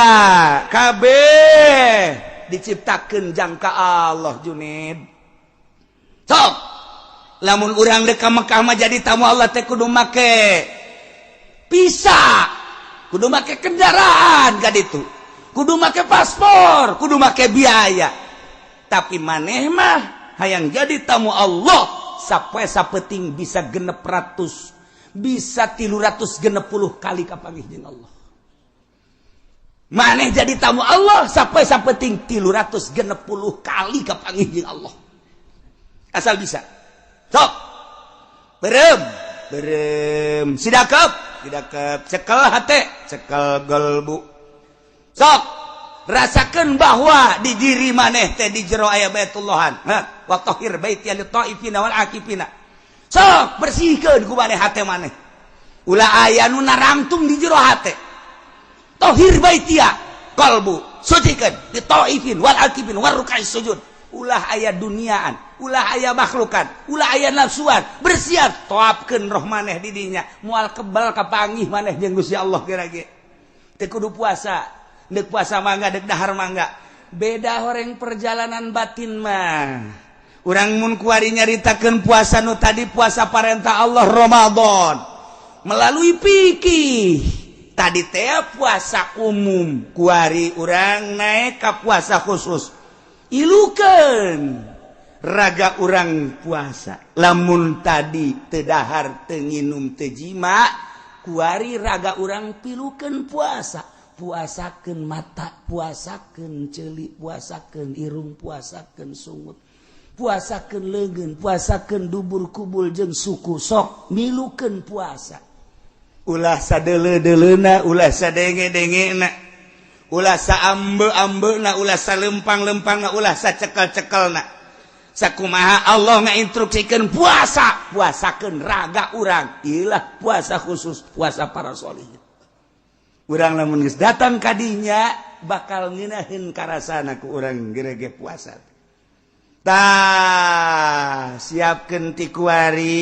kabeh diciptakeun jangka Allah Junaid sok lamun urang dek ka Mekah mah jadi tamu Allah teh kudu make visa kudu make kendaraan ka ditu kudu make paspor kudu make biaya tapi maneh mah hayang jadi tamu Allah sapoe sapeting bisa 600 bisa 360 kali kapanggih jeung Allah maneh jadi tamu Allah sapoe sapeting 360 kali kapanggih jeung Allah asal bisa sok berem sidakep cekel hate cekel galbu sok rasakan bahwa di diri maneh teh di jero aya Baitullahan wa tahhir baiti lit taifina wal akifina sok bersihkeun ku maneh hate maneh ulah aya nu narangtung di jero hate tahhir baitia qalbu sucikeun lit taifin wal akifin war ruk'is sujud ulah aya duniaan ulah aya makhlukan ulah aya nafsuan bersiap toapkeun roh maneh di dinya moal kebal kapanggih maneh jeung Gusti Allah kira-kira teu kudu puasa dek puasa mangga dek dahar mangga beda horeng perjalanan batin mah urang mun kuari nyaritakeun puasa nu tadi puasa parentah Allah Ramadan melalui fikih tadi teh puasa umum kuari urang naik ka puasa khusus ilukeun raga urang puasa lamun tadi teu dahar teu nginum teu jima kuari raga urang pilukeun puasa puasakeun mata puasakeun ceuli puasakeun irung puasakeun sungut puasakeun leungeun puasakeun dubur kubul jeung suku sok milukeun puasa ulah sadele-delena ulah sadenge-dengena ulah saambe-ambena ulah salempang-lempangna ulah sacekel-cekelna sakumaha Allah ngainstruksikeun puasakeun raga urang ilah puasa khusus puasa para sholihin urang lamun geus datang kadinya bakal ngeunaheun karasana ku urang gerege puasa tah siapkeun ti kuari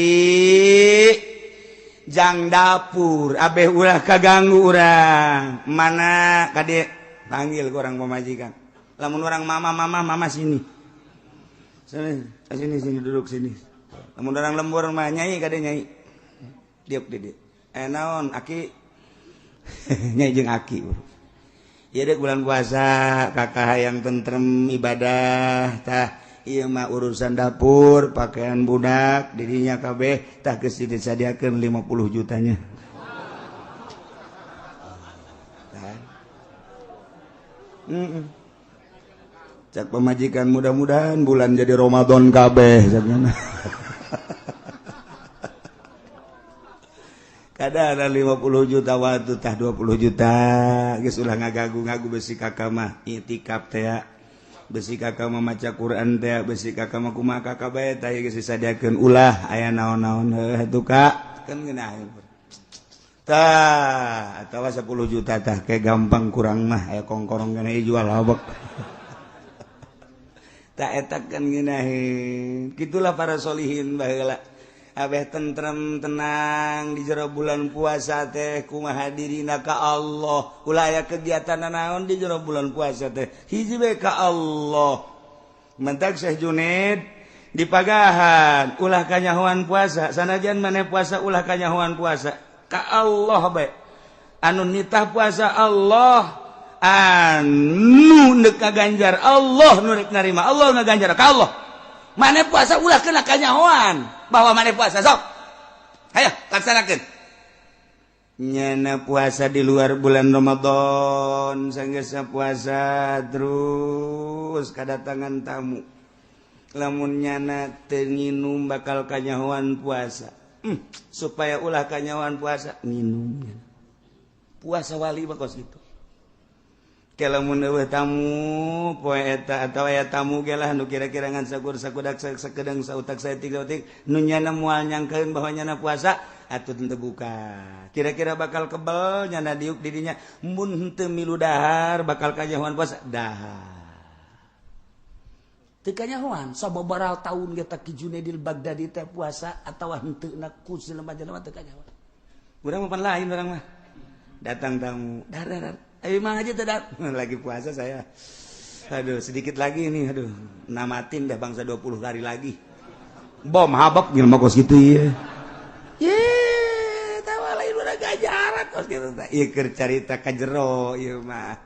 jang dapur abeh ulah kaganggu urang mana kade panggil ku urang pamajikan lamun urang mama sini sini duduk sini lamun urang lembur mah nyai kade nyai diuk di naon aki nyai jeung aki ieu dek bulan puasa kakak hayang tentrem ibadah tah ieu mah urusan dapur pakaian budak dirinya kabeh tah geus disadiakeun 50 jutanya cak pemajikan mudah-mudahan bulan jadi Ramadan kabeh sakna kada ada 50 juta waktu tah 20 juta geus ulah ngagagu-ngagu besi kakak mah itikaf teh besi kakak mah maca Quran teh besi kakak mah kumaha kakak bae tah geus disadiakeun ulah aya naon-naon heuh Kak kan ngeunaheun tah atawa 10 juta tah kayak gampang kurang mah aya kongkorong kana jual habek tah eta kan ngeunaheun kitulah para sholihin baheula abeh tentrem tenang di jero bulan puasa teh kumaha dirina ka Allah ulah aya kegiatan naon di jero bulan puasa teh hiji bae ka Allah mentak Syekh Junaid di pagahan ulah kanyahoan puasa sanajan maneh puasa ulah kanyahoan puasa ka Allah bae anu nitah puasa Allah anu neuk ngaganjar Allah nu rek narima Allah ngaganjar ka Allah maneh puasa ulah kena kanyahoan bahwa mana puasa sok ayo laksanakeun nyana puasa di luar bulan Ramadan sanggeus puasa terus kadatangan tamu lamun nyana teu nginum bakal kanyahoan puasa supaya ulah kanyahoan puasa nginum puasa wali bakos gitu kalamun eueuh tamu poe eta atawa aya tamu ge lah nu kira-kira ngan sakur-sakudak sakedeng sautak saeutik-utik nu nyana moal nyangkeun bahwa nyana puasa atuh teu buka kira-kira bakal kebel nyana diuk di dinya mun henteu milu dahar bakal kanyahoan puasa dahar teu kanyahoan sababaraha taun ge ta Ki Junaidil Baghdadi teh puasa atawa henteu na ku jelema jelema teu kanyahoan urang mah pan lain urang mah datang tamu dar ayo mah aja tidak lagi puasa saya aduh sedikit lagi nih aduh namatin dah bangsa 20 hari lagi bom habak ngil mah kos gitu ya tawa lain urang gajaran kos gitu teh ieu keur carita ka jero ieu mah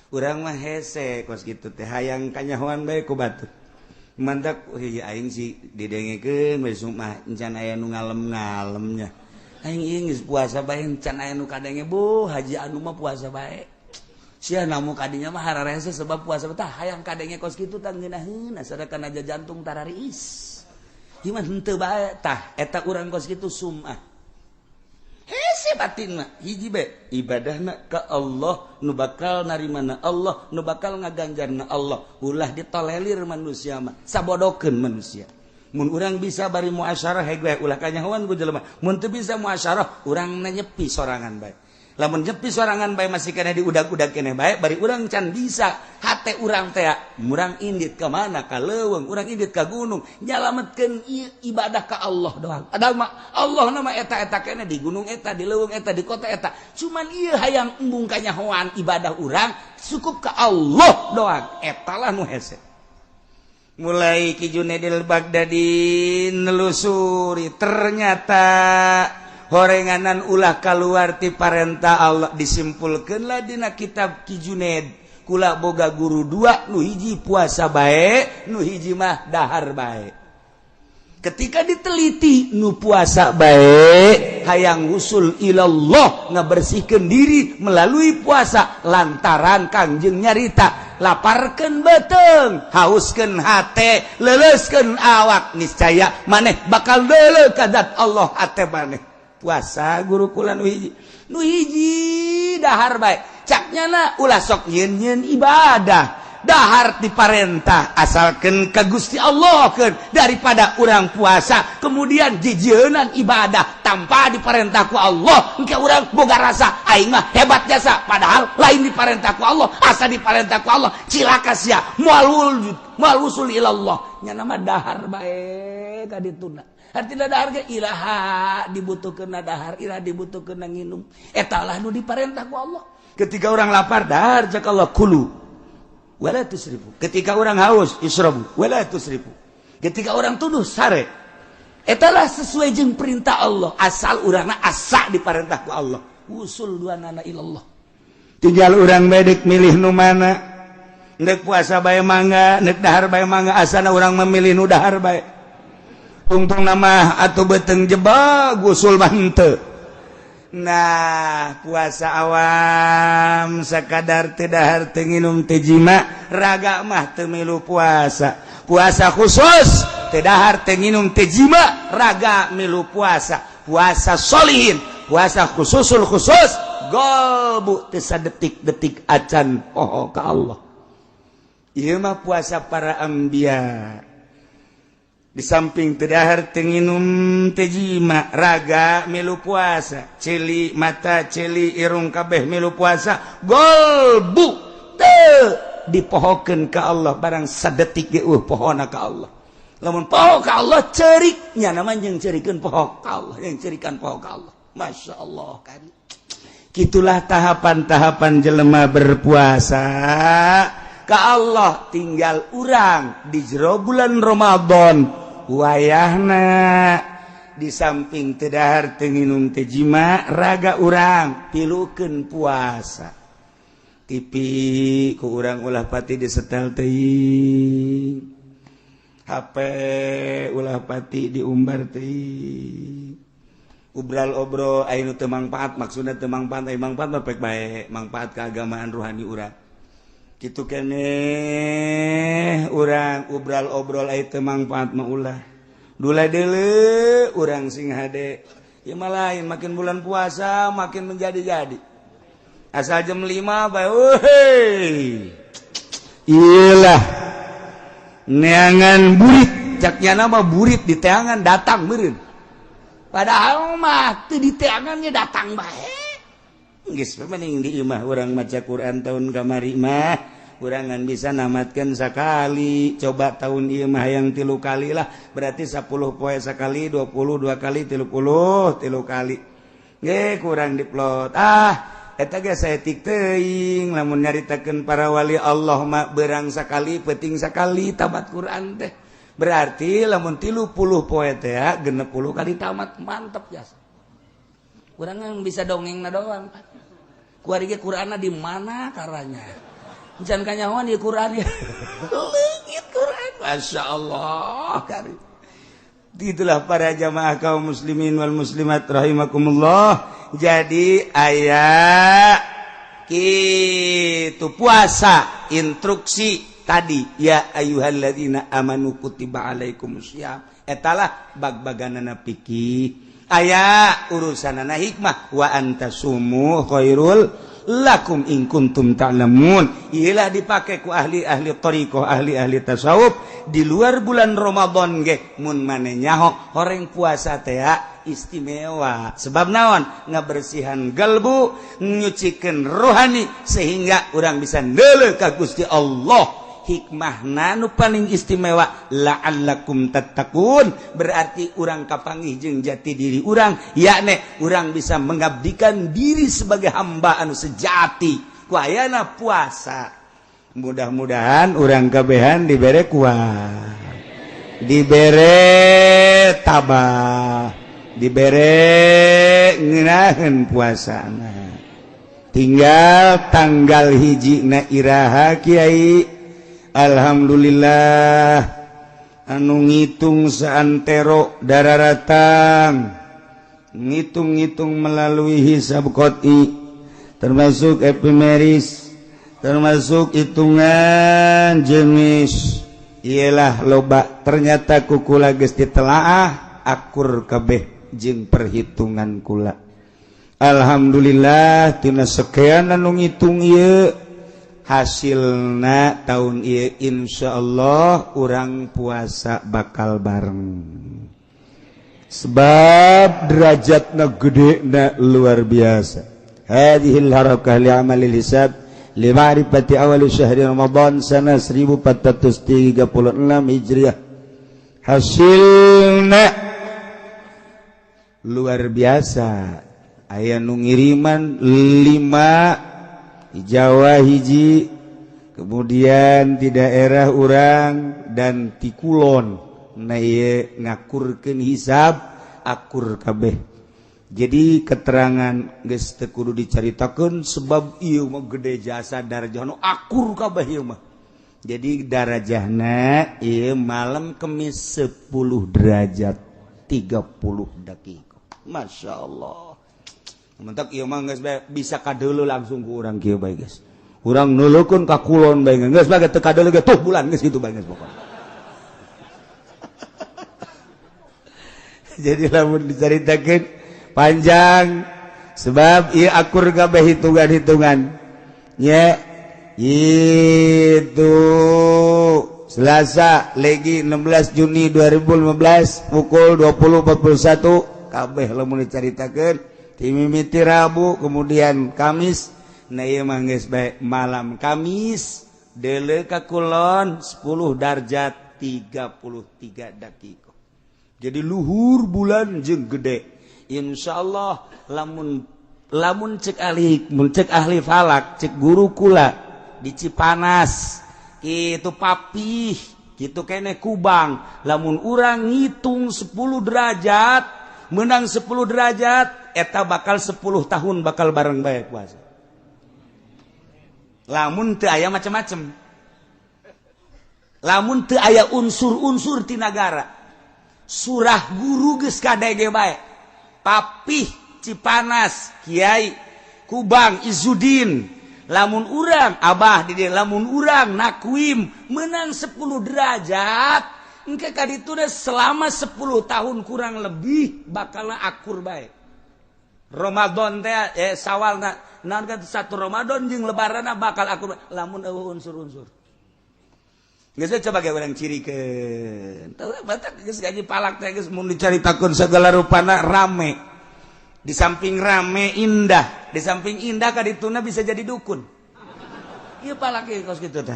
urang mah hese kos gitu teh hayang kanyahoan bae ku batur mantak ieu aing si didengekeun besok mah encan aya nu ngalem-ngalemnya aing ieu geus puasa bae encan aya nu kadenge bu haji anu mah puasa bae sia namu kadinya mah hararese sebab puasa tah hayang kadenge kos kitu tah ngeunaheun asarakan aja jantung tarariis iman henteu bae tah eta urang kos kitu sumah hese batin mah hiji bae ibadahna ka Allah nu bakal narimana Allah nu bakal ngaganjarna Allah ulah ditolelir manusia mah sabodokeun manusia mun urang bisa bari muasyarah hege ulah kanyahoan ku jelema mun teu bisa muasyarah urang nyepi sorangan bae lamun nyepi sorangan bae masih kena diudag-udag keneh bae bari urang can bisa hate urang teh urang indit ka mana ka leuweung urang indit ka gunung nyalametkeun ibadah ka Allah doang ada mah Allah nama eta-eta keneh di gunung eta di leuweung eta di kota eta cuman ieu hayang embung kanyahoan ibadah urang cukup ka Allah doang eta lah nu hese mulai Ki Junaidil Baghdadi nelusuri ternyata horenganan ulah keluar ti parentah Allah disimpulkeunlah dina kitab Ki Junaid kula boga guru dua nu hiji puasa bae nu hiji mah dahar bae ketika diteliti nu puasa bae hayang usul ilallah ngabersihkeun diri melalui puasa lantaran Kangjeng nyarita laparkeun beteung hauskeun hate leuleuskeun awak niscaya maneh bakal deuleu ka zat Allah hate maneh puasa guru kula nu hiji dahar bae caknyana ulah sok nyeun ibadah dahar diparentah asalkan ka Gusti Allah keun daripada urang puasa kemudian jijeunan ibadah tanpa diparentah ku Allah engke urang boga rasa aing mah hebat jasa padahal lain diparentah ku Allah asa diparentah ku Allah cilaka sia moal wusul ilallah nya nama dahar bae ka dituna artina dahar ge ilaha dibutuhkeun dahar ilaha dibutuhkeun nginum eta lah nu diparentah ku Allah ketika urang lapar dahar cak Allah kulu wala tusrifu ketika orang haus israbu wala tusrifu ketika orang tuduh sare etalah sesuai jeung perintah Allah asal urangna asa diparentah ku Allah usul duanana ilallah tinggal urang bedek milih nu mana neuk puasa bae mangga neuk dahar bae mangga asana urang memilih nu dahar bae tungtung nama atuh beuteng jebag usul mah henteu. Nah puasa awam sakadar teu dahar teu nginum teu jima raga mah teu milu puasa puasa khusus teu dahar teu nginum teu jima raga milu puasa puasa solihin puasa khususul khusus golbu teu sadetik-detik acan ka Allah ieu mah puasa para anbiya di samping teu dahar teu nginum teu jima raga milu puasa celi mata celi irung kabeh milu puasa golbu teu dipohokeun ka Allah barang sadetik ge pohona ka Allah lamun poho ka Allah ceurik nya nama jeung ceurikeun poho ka Allah yang ceurikan poho ka Allah masyaallah kan kitulah tahapan-tahapan jelema berpuasa ka Allah tinggal urang di jero bulan Ramadan wayahna di samping teu dahar teu nginum teu jima raga urang pilukeun puasa TV ku urang ulah pati disetel teuing HP ulah pati diumbar teuing ubral obro aya nu teu mangpaat maksudna teu mangpaat aya mangpaat mah pek bae mangpaat keagamaan rohani urang kitu keneh urang ubral obrol aya teu mangpaat mah ulah dula deuleu urang sing hade ieu mah lain makin bulan puasa makin menjadi-jadi asal jam 5 bae weuh iyalah neangan burit caknyana mah burit di teangan datang meureun padahal mah teu di teangan nya datang bae geus mending di imah urang maca Quran tahun kamari mah urangan bisa namatkeun sakali coba tahun ieu mah hayang 3 kali lah berarti 10 poe sakali 22 kali 30 kali ge kurang diplot eta ge saeutik teuing lamun nyaritakeun para wali Allah mah beurang sakali peuting sakali tamat Quran teh berarti lamun 30 poe teh 60 kali tamat mantep jasa urangan bisa dongengna doang kuari ge Qur'anna di mana karanya jangan kanyawan di Quran ya leungit Quran masyaallah karim itulah para jamaah kaum muslimin wal muslimat rahimakumullah jadi aya kitu puasa instruksi tadi ya ayyuhalladzina amanu kutiba alaikumusiyam etalah bag-baganana fikih aya urusanana hikmah wa antasumu khairul lakum in kuntum ta'lamun iyalah dipakai ku ahli-ahli thariqah ahli-ahli tasawuf di luar bulan Ramadan ge mun maneh nyaho horeng puasa teh istimewa sebab naon ngabersihan galbu nyucikeun rohani sehingga urang bisa neuleuh ka Gusti Allah hikmahna nu paling istimewa la'allakum tattaqun berarti urang kapanggih jeung jati diri urang yakni urang bisa mengabdikan diri sebagai hamba anu sejati ku ayana puasa mudah-mudahan urang kabehan dibere kuat dibere tabah dibere ngeunaheun puasana tinggal tanggal hijina iraha kiai alhamdulillah anu ngitung saantero dararatang ngitung-ngitung melalui hisab qot'i termasuk epimeris termasuk hitungan jenis ialah loba ternyata kukula geus ditelaah akur kabeh jeung perhitungan kula. Alhamdulillah tina sekian anu ngitung ieu hasilna tahun ieu insyaallah urang puasa bakal bareng. Sebab derajatna gedena luar biasa. Hadhil harakah li amalil hisab li ma'rifati awal syahri Ramadan sana 1436 Hijriah. Hasilna luar biasa. Aya nu ngiriman 5 di Jawa hiji, kemudian di daerah urang dan di Kulon. Na ieu ngakurkeun hisab akur kabeh. Jadi keterangan geus teu kudu dicaritakeun sebab ieu mah gede jasa darajahna akur kabeh ieu mah. Jadi darajahna ieu malam Kemis 10 derajat 30 detik. Masya Allah. Mentak ieu mah geus bisa kadeuleu langsung ku urang kieu bae geus. Urang nuleukeun ka Kulon bae geus bage teu kadeuleu ge tuh bulan geus kitu bae geus pokona. Jadi lamun dicaritakeun panjang sebab ieu akur kabeh hitungan-hitungan. Nya itu Selasa legi 16 Juni 2015 pukul 20.41 kabeh lamun dicaritakeun ti mimiti Rabu kemudian Kamis. Na ieu mah geus bae malam Kamis deuleu ka Kulon 10 darjat 33 detik. Jadi luhur bulan jeung gede. Insyaallah lamun cek ahli falak, cek guru kula di Cipanas kitu papih, kitu kene Kubang. Lamun urang ngitung 10 derajat, menang 10 derajat eta bakal 10 tahun bakal bareng bae puasa. Lamun teu aya macam-macam. Lamun teu aya unsur-unsur ti nagara. Surah guru geus kadege bae. Papih Cipanas, Kiai Kubang Izudin. Lamun urang Abah di dieu lamun urang Nakwim menang 10 derajat, engke ka ditu selama 10 tahun kurang lebih bakalna akur bae. Ramadan teh sawalna naon ka 1 Ramadan jeung lebaranna bakal akur lamun eueuh unsur-unsur. Geus coba ge urang cirikeun. Teu batak geus gaji palak teh geus mun dicaritakeun sagala rupana rame. Di samping rame indah, di samping indah ka dituna bisa jadi dukun. Ieu palak ge kos kitu tah.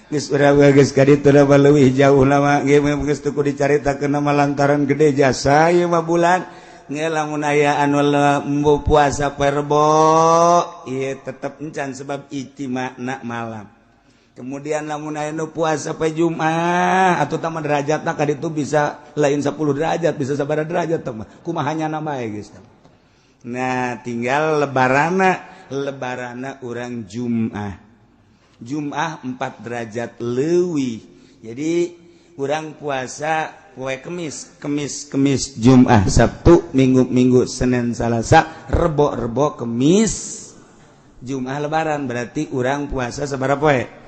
Geus urang geus ka dituna mah leuwih jauh lama ge geus teu kudu dicaritakeun mah lantaran gede jasa ieu mah bulan. Nge lamun aya anu lembu puasa perbo, ieu tetep encan sebab ijtima'na malam. Kemudian lamun aya nu puasa poe Jumat atuh tah derajatna ka ditu bisa lain 10 derajat, bisa sabaraha derajat tah mah. Kumahanya bae geus. Nah, tinggal lebarana urang Jumat. Jumat 4 derajat leuwih. Jadi urang puasa poe Kemis Jumat, Sabtu, Minggu Senin Salasa, Rebo Kemis, Jumat lebaran berarti urang puasa sabaraha poe?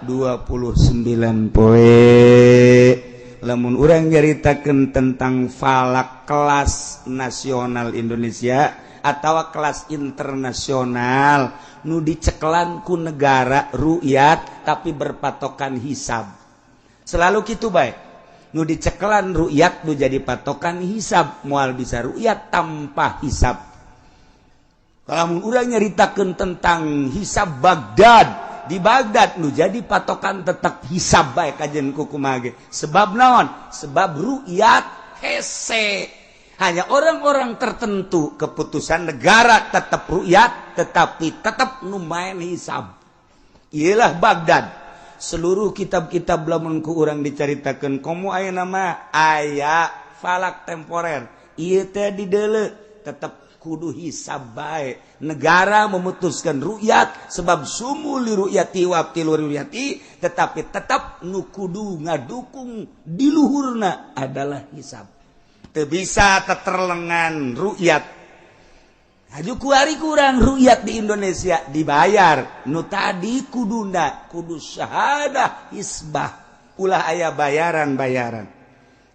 29 poe. Lamun urang nyaritakeun tentang falak kelas nasional Indonesia atawa kelas internasional nu diceklan ku negara ru'yat tapi berpatokan hisab. Selalu kitu bae. Nu diceklan ru'yat nu jadi patokan hisab, moal bisa ru'yat tanpa hisab. Kalau urang nyaritakeun tentang hisab Baghdad, di Baghdad nu jadi patokan tetap hisab bae kajen kukumaha ge. Sebab naon? Sebab ru'yat hese. Hanya orang-orang tertentu keputusan negara tetap ru'yat tetapi tetap nu main hisab. Iyalah Baghdad. Seluruh kitab-kitab lamun ku urang dicaritakeun komo aya nama aya falak temporer. Ieu teh di deuleu tetap kudu hisab bae. Negara memutuskan ru'yat sebab sumul li ru'yati wa abtilu ru'yati, tetapi tetap nu kudu ngadukung di luhurna adalah hisab. Teu bisa teterlengan ru'yat. Haju kuari kurang ru'yat di Indonesia dibayar. Nu tadi kudu syahadah hisbah. Ulah aya bayaran-bayaran.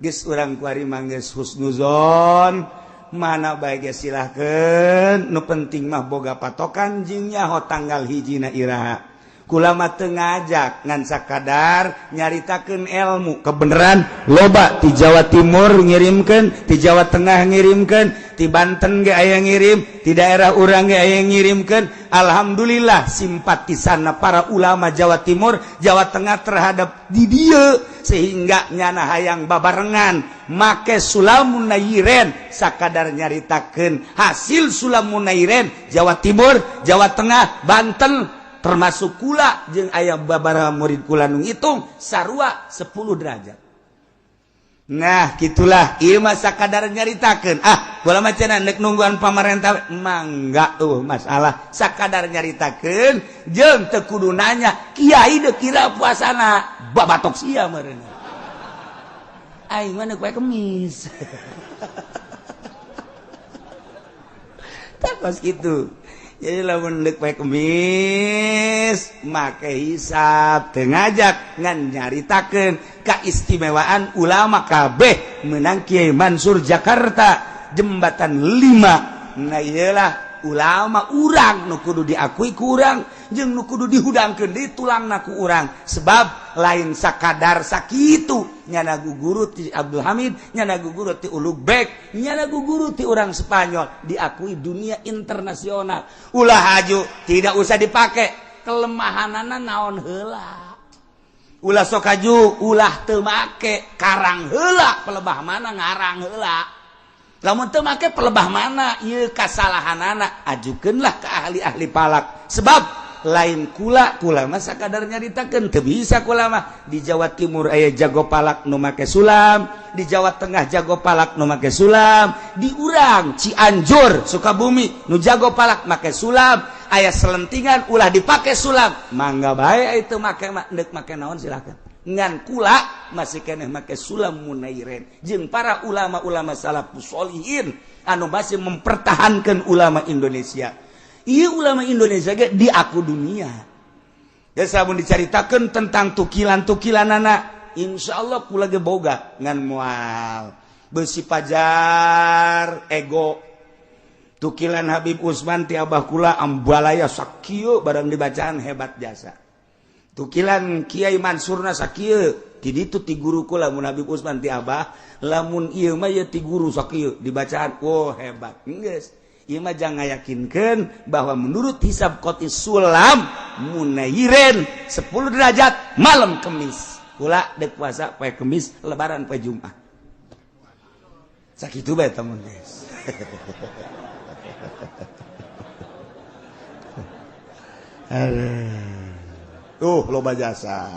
geus urang kuari manggeus husnuzon mana bae silahkeun nu penting mah boga patokan jeung nyaho tanggal hijina iraha kula mah teu ngajak ngan sakadar nyaritakeun ilmu kebenaran loba ti Jawa Timur ngirimkeun ti Jawa Tengah ngirimkeun ti Banten ge aya ngirim ti daerah urang ge aya ngirimkeun alhamdulillah simpatisanna para ulama Jawa Timur Jawa Tengah terhadap di dieu sehingga nyana hayang babarengan make Sulamun Nairen sakadar nyaritakeun hasil Sulamun Nairen Jawa Timur Jawa Tengah Banten termasuk kula jeung aya babaraha murid kula nu ngitung sarua 10 derajat. Nah, gitulah ieu mah sakadar nyaritakeun. Kula mah cenah neuk nungguan pamarentah mangga masalah sakadar nyaritakeun jeung teu kudu nanya kiai deuk kira puasana babatok sia meureun. Aing mah neuk poe Kemis. Takos kitu. Jadi lamun deuk poe Kemis make hisab teu ngajak ngan nyaritakeun kaistimewaan ulama kabeh meunang Kiai Mansur Jakarta jembatan 5 nah iyalah ulama urang nu kudu diakui ku urang jeung nu kudu dihudangkeun di tulangna ku urang sebab lain sakadar sakitu nyana guguru ti Abdul Hamid nyana guguru ti Ulug Bek nyana guguru ti urang Spanyol diakui dunia internasional ulah haju tidak usah dipake kelemahanana naon heula ulah sok haju ulah teu make karang heula pelebah mana ngarang heula lamun teu make pelebah mana ieu kasalahanana ajukeunlah ka ahli-ahli palak sebab lain kula mah sakadar nyaritakeun teu bisa kula mah di Jawa Timur aya jago palak nu make sulam di Jawa Tengah jago palak nu make sulam di urang Cianjur Sukabumi nu jago palak make sulam aya selentingan ulah dipake sulam mangga bae itu make mah deuk make naon silakan ngan kula masih keneh make sulam munairen jeung para ulama-ulama salafus sholihin anu masih mempertahankan ulama Indonesia. Ieu ulama Indonesia ge diaku dunia. Da samun dicaritakeun tentang tukilan-tukilanana insyaallah kula ge boga ngan moal beusi pajar ego. Tukilan Habib Usman ti abah kula ambalaya sakieu barang dibacaan hebat jasa. Tukilan Kiai Mansurna sakieu ti ditu ti guru kula mun Habib Usman ti abah lamun ieu mah ye ti guru sakieu dibacaan hebat geus. Ieu mah jangan yakinkeun bahwa menurut hisab qoti sulam munairen 10 derajat malam Kemis. Kula deuk puasa poe Kemis, lebaran poe Jumat. Sakitu bae temen guys. Loba jasa.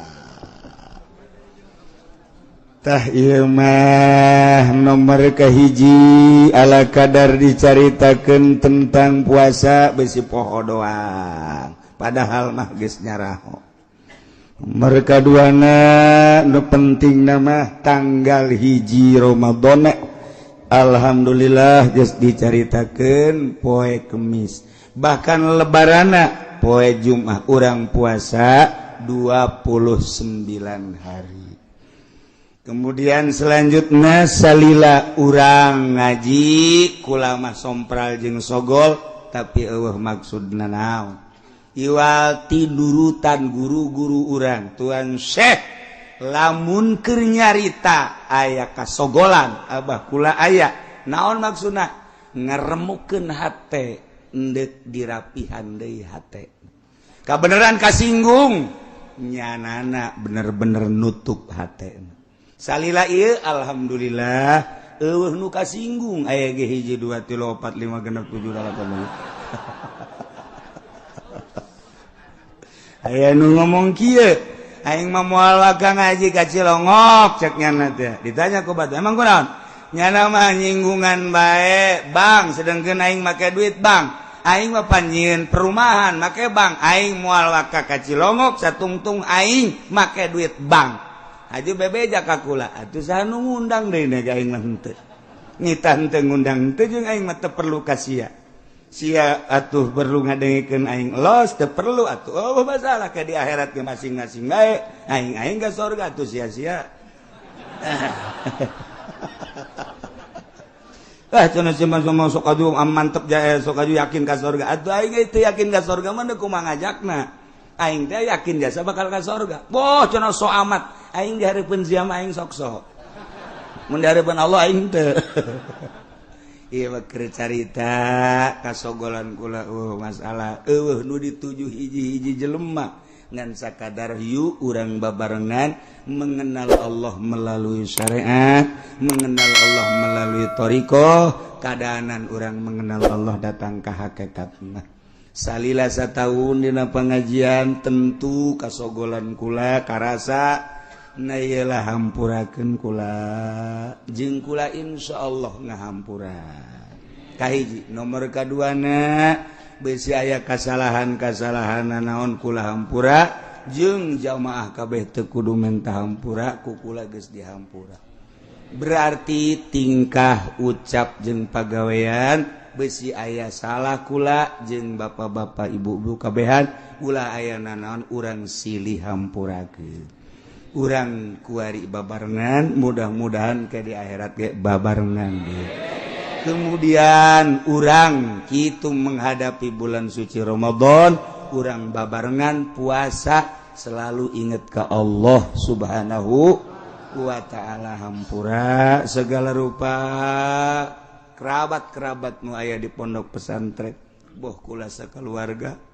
Tah ieu mah nomor kahiji ala kadar dicaritakeun tentang puasa besi poho doang padahal mah geus nyaraho. Nomor kaduana nu penting mah tanggal hiji Ramadan alhamdulillah geus dicaritakeun poe Kemis bahkan lebarana poe Jumat urang puasa 29 hari. Kemudian selanjutnya salila urang ngaji kula mah sompral jeung sogol tapi eueuh maksudna naon iwal tidurutan guru-guru urang tuan Syekh lamun keur nyarita aya kasogolan abah kula aya naon maksudna ngaremukeun hate endek dirapihan deui hate kabeneran kasinggung nyanana bener-bener nutup hate. Salila ieu alhamdulillah eueuh nu kasinggung aya ge 1 2 3 4 5 6 7 8 aya nu ngomong kieu aing mah moal waga ngaji ka Cilongok cek nyana teh ditanya ku batu emang kunaon nyana mah nyinggungan bae bang sedengkeun aing make duit bang aing mah panjieun perumahan make bang aing moal waga ka Cilongok satungtung aing make duit bang Haji bebeja ka kula atuh saha nu ngundang deui na aing mah henteu ngita henteu ngundang teu jeung aing mah teu perlu ka sia atuh perlu ngadengikeun aing los teu perlu atuh masalah ka di akhirat ge masing-masing bae aing ka surga atuh sia-sia cenah sama sok aju mantep jae sok aju yakin ka surga. Atuh aing teh yakin ka surga mah kumaha ngajakna. Aing teh yakin jasa bakal ka surga. Boh cenah sok amat. Aing dihareupeun sia mah aing sok-sok. Mun dihareupeun Allah aing teu. Ieu mah keur carita kasogolan kula masalah nu dituju hiji-hiji jelema ngan sakadar yu urang babarengan mengenal Allah melalui syariat, mengenal Allah melalui thariqah, kadaanan urang mengenal Allah datang ka hakikatna. Salila satahun dina pengajian tentu kasogolan kula karasa na iyalah hampurakeun kula jeung kula insyaallah ngahampura. Kahiji nomor kaduana beusi aya kasalahan-kasalahan naon kula hampura jeung jamaah kabeh teu kudu menta hampura ku kula geus dihampura. Berarti tingkah ucap jeung pagawean beusi aya salah kula jeung bapak-bapak ibu-ibu kabehan ulah aya naon urang silih hampurakeun. Urang kuari babarengan mudah-mudahan ke di akhirat ge babarengan ge. Kemudian urang kitu menghadapi bulan suci Ramadan, urang babarengan puasa selalu ingat ke Allah Subhanahu wa taala hampura segala rupa kerabat-kerabat nu aya di pondok pesantren boh kula sakeluarga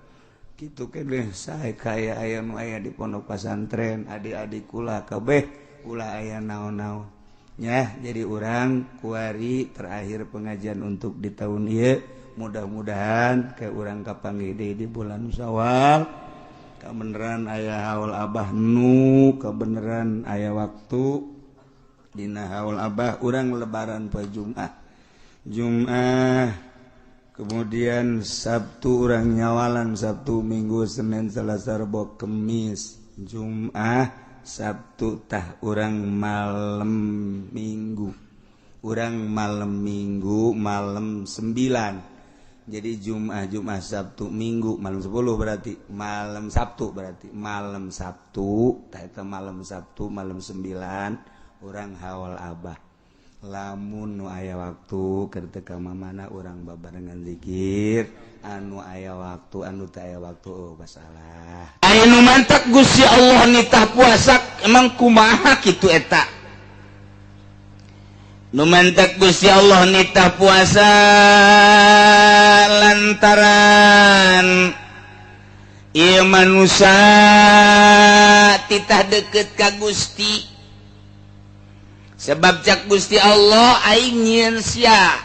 kitu keneh sae kaya aya nu aya di pondok pesantren adik-adik kula kabeh ulah aya naon-naon nya. Jadi urang kuari terakhir pengajian untuk di tahun ieu mudah-mudahan ke urang kapanggih deui di bulan Syawal kabeneran aya haul abah nu kabeneran aya waktu dina haul abah urang lebaran poe Jumat kemudian Sabtu orang nyawalan Sabtu Minggu Senin Selasa Rabu Kemis Jumat Sabtu tah orang malam Minggu malam 9 jadi Jumat Sabtu Minggu malam 10 berarti malam Sabtu tah eta malam Sabtu malam 9 orang hawal abah lamun nu aya waktu keur teu ka mamana urang babarengan zikir anu aya waktu anu teu aya waktu masalah aya nu mantak Gusti Allah nitah puasa emang kumaha kitu eta nu mantak Gusti Allah nitah puasa lantaran ieu manusia titah deukeut ka Gusti. Sebab cak Gusti Allah aing nyieun sia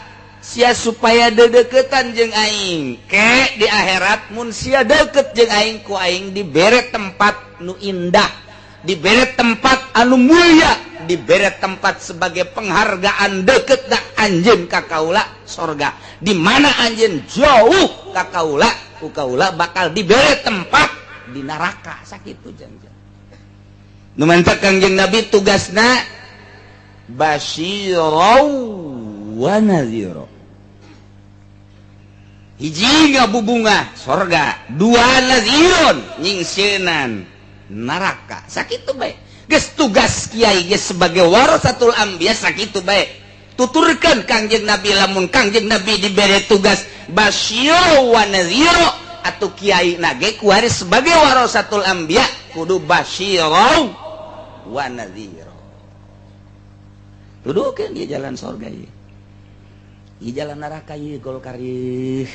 supaya dedeketan jeung aing ke di akhirat mun sia deket jeung aing ku aing dibere tempat nu indah, dibere tempat anu mulia, dibere tempat sebagai penghargaan deket da anjeun ka kaula sorga. Di mana anjeun jauh ka kaula ku kaula bakal dibere tempat di neraka sakitu janjian. Nu mantep Kangjeng Nabi tugasna basyirau wa nadhira. Hiji ngabubungah sorga, dua nadhirun nyingsenan neraka. Sakitu bae. Geus tugas kiai geus sebagai warasatul anbiya sakitu bae. Tuturkeun Kangjeng Nabi lamun Kangjeng Nabi dibere tugas basyirau wa nadhira atuh kiai nage kuari sebagai warasatul anbiya kudu basyirau wa nadhira. Dudukeun ieu jalan surga ieu. Ieu jalan neraka ieu Golkar ieu.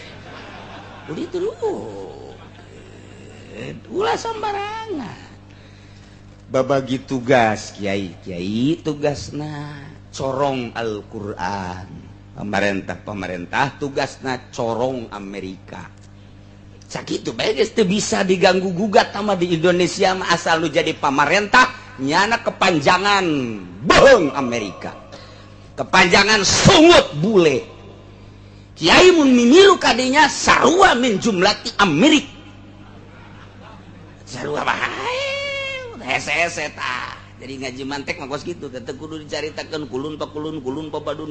Udah tudukeun. Ulah sambarangan. Babagi tugas kiai tugasna corong Al-Qur'an. Pemerintah tugasna corong Amerika. Sakitu bae geus teu bisa diganggu gugat sama di Indonesia mah asal lu jadi pamarentah nyana kepanjangan bohong Amerika, kepanjangan sungut bule. Kiai mun mimilu kadinya sarua min jumlati Amerik. Sarua bae hese-hese tah. Jadi ngaji mantek mah kos kitu teh kudu dicaritakeun kulun pa badun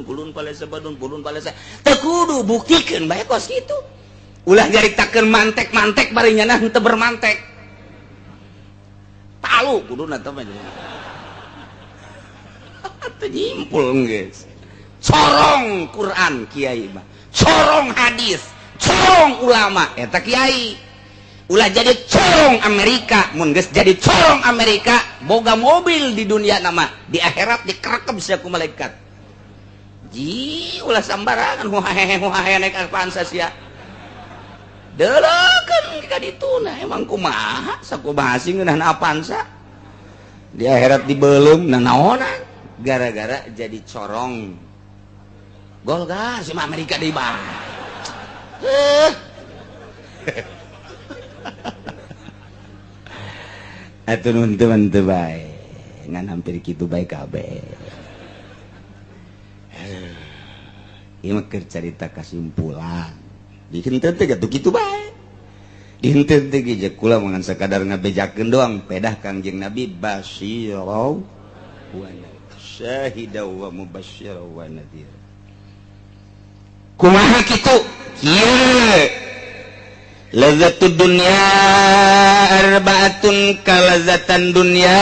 kulun pa lesa badun kulun pa lesa. Teu kudu buktikeun bae kos kitu. Ulah nyaritakeun mantek-mantek bari nyana henteu bermantek. Tahu kudu nata mah. Teu nyimpul geus. corong Quran Kiai mah, corong hadis, corong ulama eta Kiai. Ulah jadi corong Amerika, mun geus jadi corong Amerika boga mobil di dunia nama, di akhirat dikerekep sia ku malaikat. Ji ulah sambarangan huahe naik Avanza sia. Deulekeun ka dituna emang kumaha sakumaha sih ngeunahna Avanza. Di akhirat dibeulem nanaonan gara-gara jadi corong. Gol gas sama Amerika deui bah. Atuh nun teman teu bae ngan hampir kitu bae kabeh. Ieu mah keur carita kasimpulan. Dihenteu teh gatuh kitu bae. Dihenteu teh ge kula mangan sakadar ngabejakeun doang pedah Kangjeng Nabi basyirau wa syahida wa mubasysyira wa nadhir. Kumaha kitu? Kieu lazatud dunya arbaatun kalazatan dunya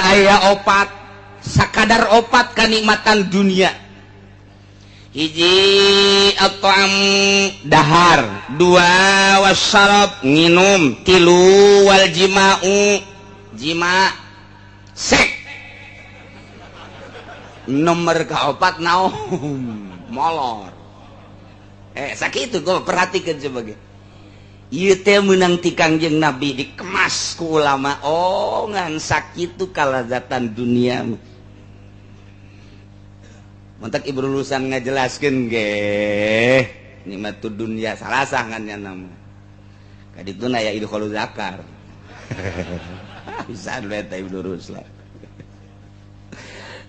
aya opat sakadar opat kanikmatan dunia. Hiji at'am dahar, dua wasyarab nginum, tilu wal jima'u jima sek. Nomor kaopat naon molor. Sakitu gua perhatikan sebagai ieu teh meunang ti Kangjeng Nabi dikemas ku ulama. Oh ngan sakitu kalazatan dunia. Montak ibu lulusan ngajelaskeun ge nikmatud dunya salasah ngan nya nama. Kadituna aya idkholu zakar. Bisa eta ibu lulusan.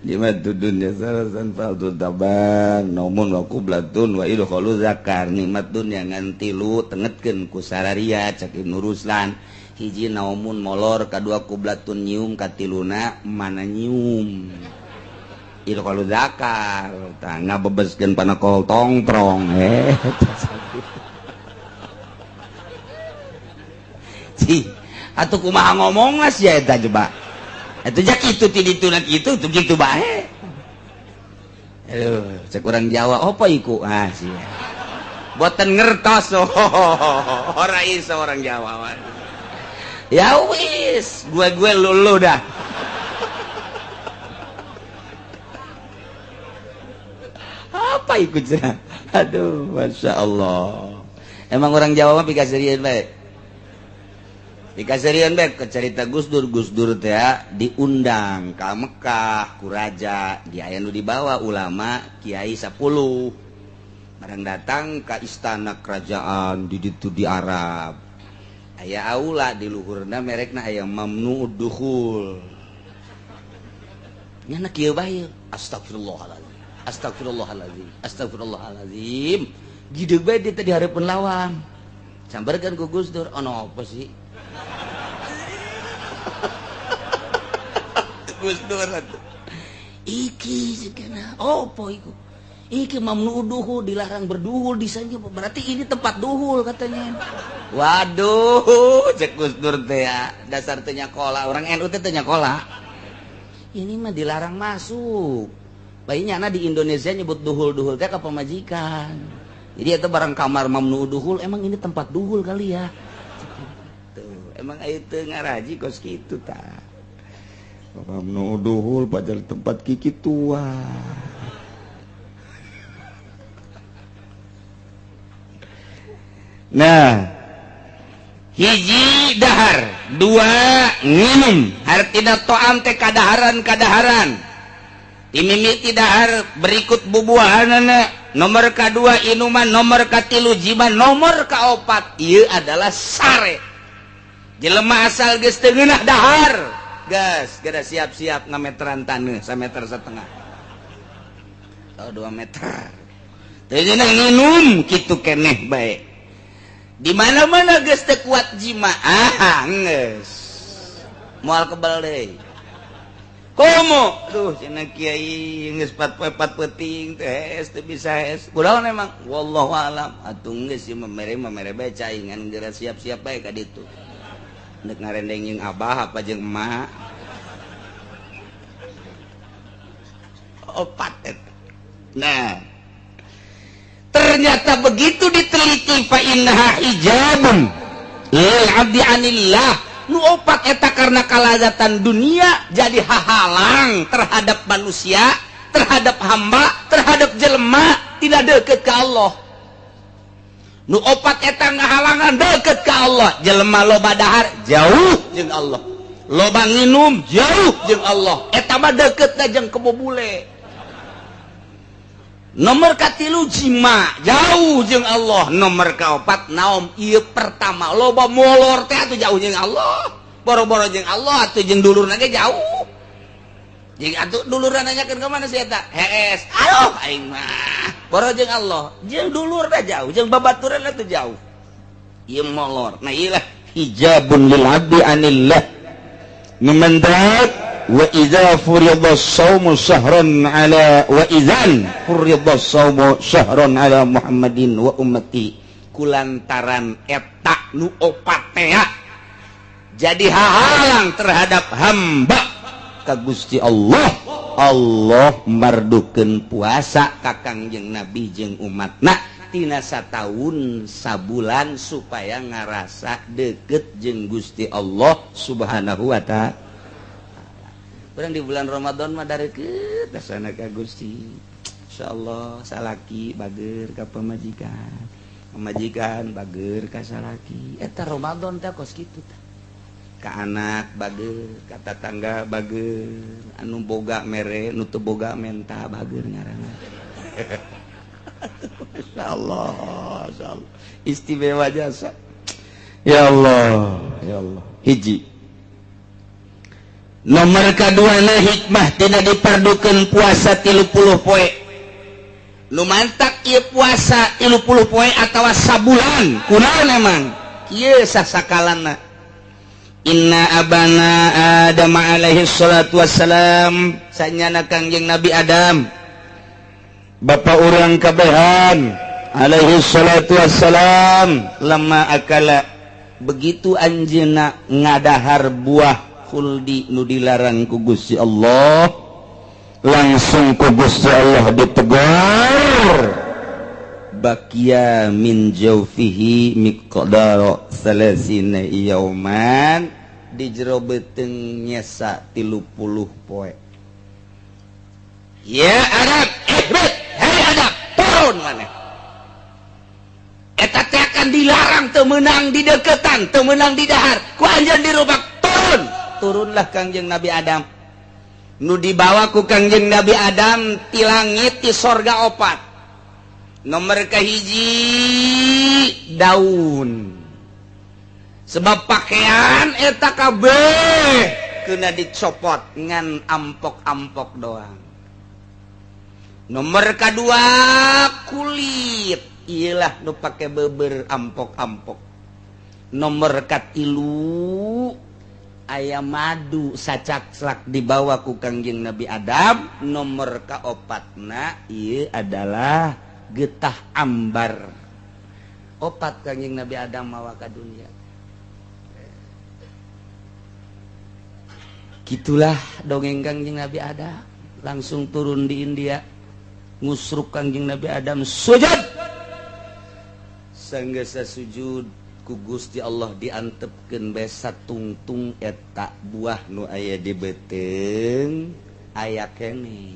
Nikmatud dunya salasan fardhu taban naumun wa qublatun wa idkholu zakar. Nikmat dunya ngan tilu tengetkeun ku sararia cek Ibnu Ruslan. Hiji naumun molor, kadua qublatun nyium, katiluna mana nyium. Idkholu zakar tah ngabebeskeun panakol tongprong Ci atuh kumaha ngomongna sia eta coba eta jak kitu ti dituna kitu tuh kitu bae. Aduh cek urang Jawa apa iku sia boten ngertos ora iso orang Jawa ya wis gue lulu dah. Apa ikut cenah? Aduh, masya Allah. Emang orang Jawa mah pikasirian bae. Pikasirian bae ke cerita Gus Dur teh diundang ka Mekah ku raja, di aya nu dibawa ulama kiai 10. Barang datang ka istana kerajaan di ditu di Arab. Aya aula di luhurna merekna aya mamnu dukhul. Nyana kieu bae. Astagfirullahaladzim. Astagfirullahaladzim. Astagfirullahaladzim. Gideg bae dia tadi hareupeun lawang. Sambarkeun ku Gus Dur, ono apa sih? Gus Dur atuh. Iki cenah. Opo iku? Iki mamnu duhul, dilarang berduhul di sana. Berarti ini tempat duhul katanya. Waduh, cek Gus Dur teh ya. Dasar teu nyakola, orang NU teh teu nyakola. Ini mah dilarang masuk. Bayinya di Indonesia nyebut duhul-duhul teh ke pemajikan. Jadi itu barang kamar mamnu duhul, emang ini tempat duhul kali ya. Tuh, emang itu ngaraji kos kitu ta. Mamnu duhul padahal tempat kiki tua. Nah, hiji dahar, dua nginum, hartina to'am teh kadaharan. Imimiti dahar berikut bubuahanana. Nomor kedua inuman, nomor katilu jiban, nomor kaopat ieu adalah sare. Jelema asal geus teu ngeunah dahar, gas geus siap-siap ngameteran taneuh 1,5 meter. Oh 2 meter. Teu nginum kitu keneh bae. Di mana-mana geus teu kuat jima, geus. Moal kebal deui. Komo, duh cenah kiai geus 4 peting teh teu bisa es. Kunaon emang wallahu alam atuh geus ieu memere bae caingan geura siap-siap bae ka ditu. Neuk ngarendeng jeung abah apa jeung emak. Opat eta. Nah, ternyata begitu diteliti fa innaha hijabun lil abdi anillah. Nu opat eta karena kalazatan dunia jadi hahalang terhadap manusia, terhadap hamba, terhadap jelema tidak deket ke Allah. Nu opat eta ngahalangan deket ke Allah. Jelema loba dahar jauh jeung Allah, loba nginum jauh jeung Allah. Eta mah deket da jeung kebobule. Nomor katilu jima jauh jeung Allah. Nomor kaopat naom ieu pertama loba molor teh atuh jauh jeung Allah. Boro-boro jeung Allah atuh jeung dulurna ge jauh. Jeung atuh dulurna nanyakeun ka mana si eta? Hees. Aduh aing mah boro jeung Allah. Jeung dulurna jauh, jeung babaturan teh jauh. Ieu molor. Nah ieu lah hijabun lil abdi anillah. Numandak wa idza furida as-shaumu syahran ala wa idzan furida as-shaumu syahran ala Muhammadin wa ummati kulantaran eta nu opatea jadi hahalang terhadap hamba ka Gusti Allah. Allah mardukeun puasa ka Kangjeng Nabi jeung umatna tina sataun sabulan supaya ngarasa deket jeung Gusti Allah Subhanahu wa ta'ala. Orang di bulan Ramadan mah darekeut dasana ka Gusti. Insyaallah salaki bager ka pamajikan. Pamajikan bager ka salaki. Eta Ramadan teh kos kitu teh. Ka anak bager, ka tetangga bager, anu boga mere, nu teu boga menta bager ngaranna. Insyaallah, insyaallah. Istimewa jasa. Ya Allah, ya Allah. Hiji nomor kedua na hikmah tidak dipardukeun puasa 30 poe. Nu mantak ieu puasa 30 poe atawa sabulan. Kunaon emang? Ieu sasakalana. Inna abana Adam alaihi salatu wassalam, sanyana Kangjeng Nabi Adam. Bapa urang kabehan alaihi salatu wassalam lama akala begitu anjeunna ngadahar buah khuldi nu dilarang ku Gusti Allah, langsung ku Gusti Allah ditegur bakia min jawfihi miqdara salasina yauman, di jero beuteung nyesa 30 poe. Ya Adam, hei Adam, turun maneh. Eta teh akan dilarang teu meunang di deketan, teu meunang di dahar, ku anjeun dirubak turun. Turunlah Kangjeng Nabi Adam. Nu dibawa ku Kangjeng Nabi Adam ti langit ti sorga opat. Nomor kahiji daun. Sebab pakaian eta kabeh kena dicopot ngan ampok-ampok doang. Nomor kedua kulit. Iyalah nu pake beber ampok-ampok. Nomor katilu ayam madu sacakslak dibawa ku Kangjeng Nabi Adam. Nomor kaopatna ieu adalah getah ambar. Opat Kangjeng Nabi Adam mawa ka dunia. Gitulah dongeng Kangjeng Nabi Adam. Langsung turun di India, ngusruk Kangjeng Nabi Adam sujud. Sanggasa sujud ku Gusti Allah diantepkeun bae satungtung eta buah nu aya di beuteung aya keneh.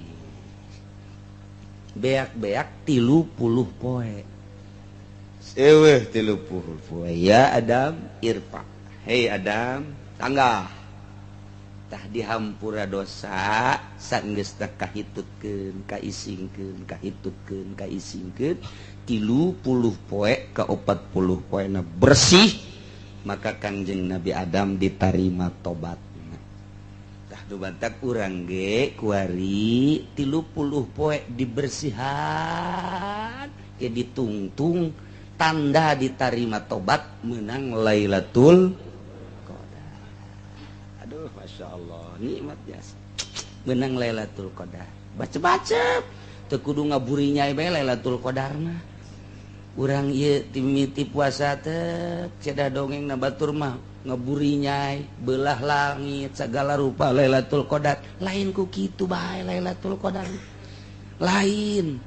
Beak-beak 30 poe. Eueuh 30 poe. Ya Adam irfa. Hei Adam, tanggah. Tah dihampura dosa saenggeus teh kahitutkeun, kaisingkeun, kahitutkeun, kaisingkeun 30 poe ka 40 poena bersih, maka Kangjeng Nabi Adam ditarima tobatna. Tah dumatak urang ge kuari 30 poe dibersihan ya ditungtung tanda ditarima tobat menang Lailatul Qadar. Aduh Masya Allah, nikmat biasa menang Lailatul Qadar. Baca-baca teu kudu ngaburi nyai bae Lailatul Qadar mah. Urang ieu timiti puasa teh cedah dongengna batur mah ngaburi nyai belah langit segala rupa Lailatul Qadar. Lain ku kitu bae Lailatul Qadar. Lain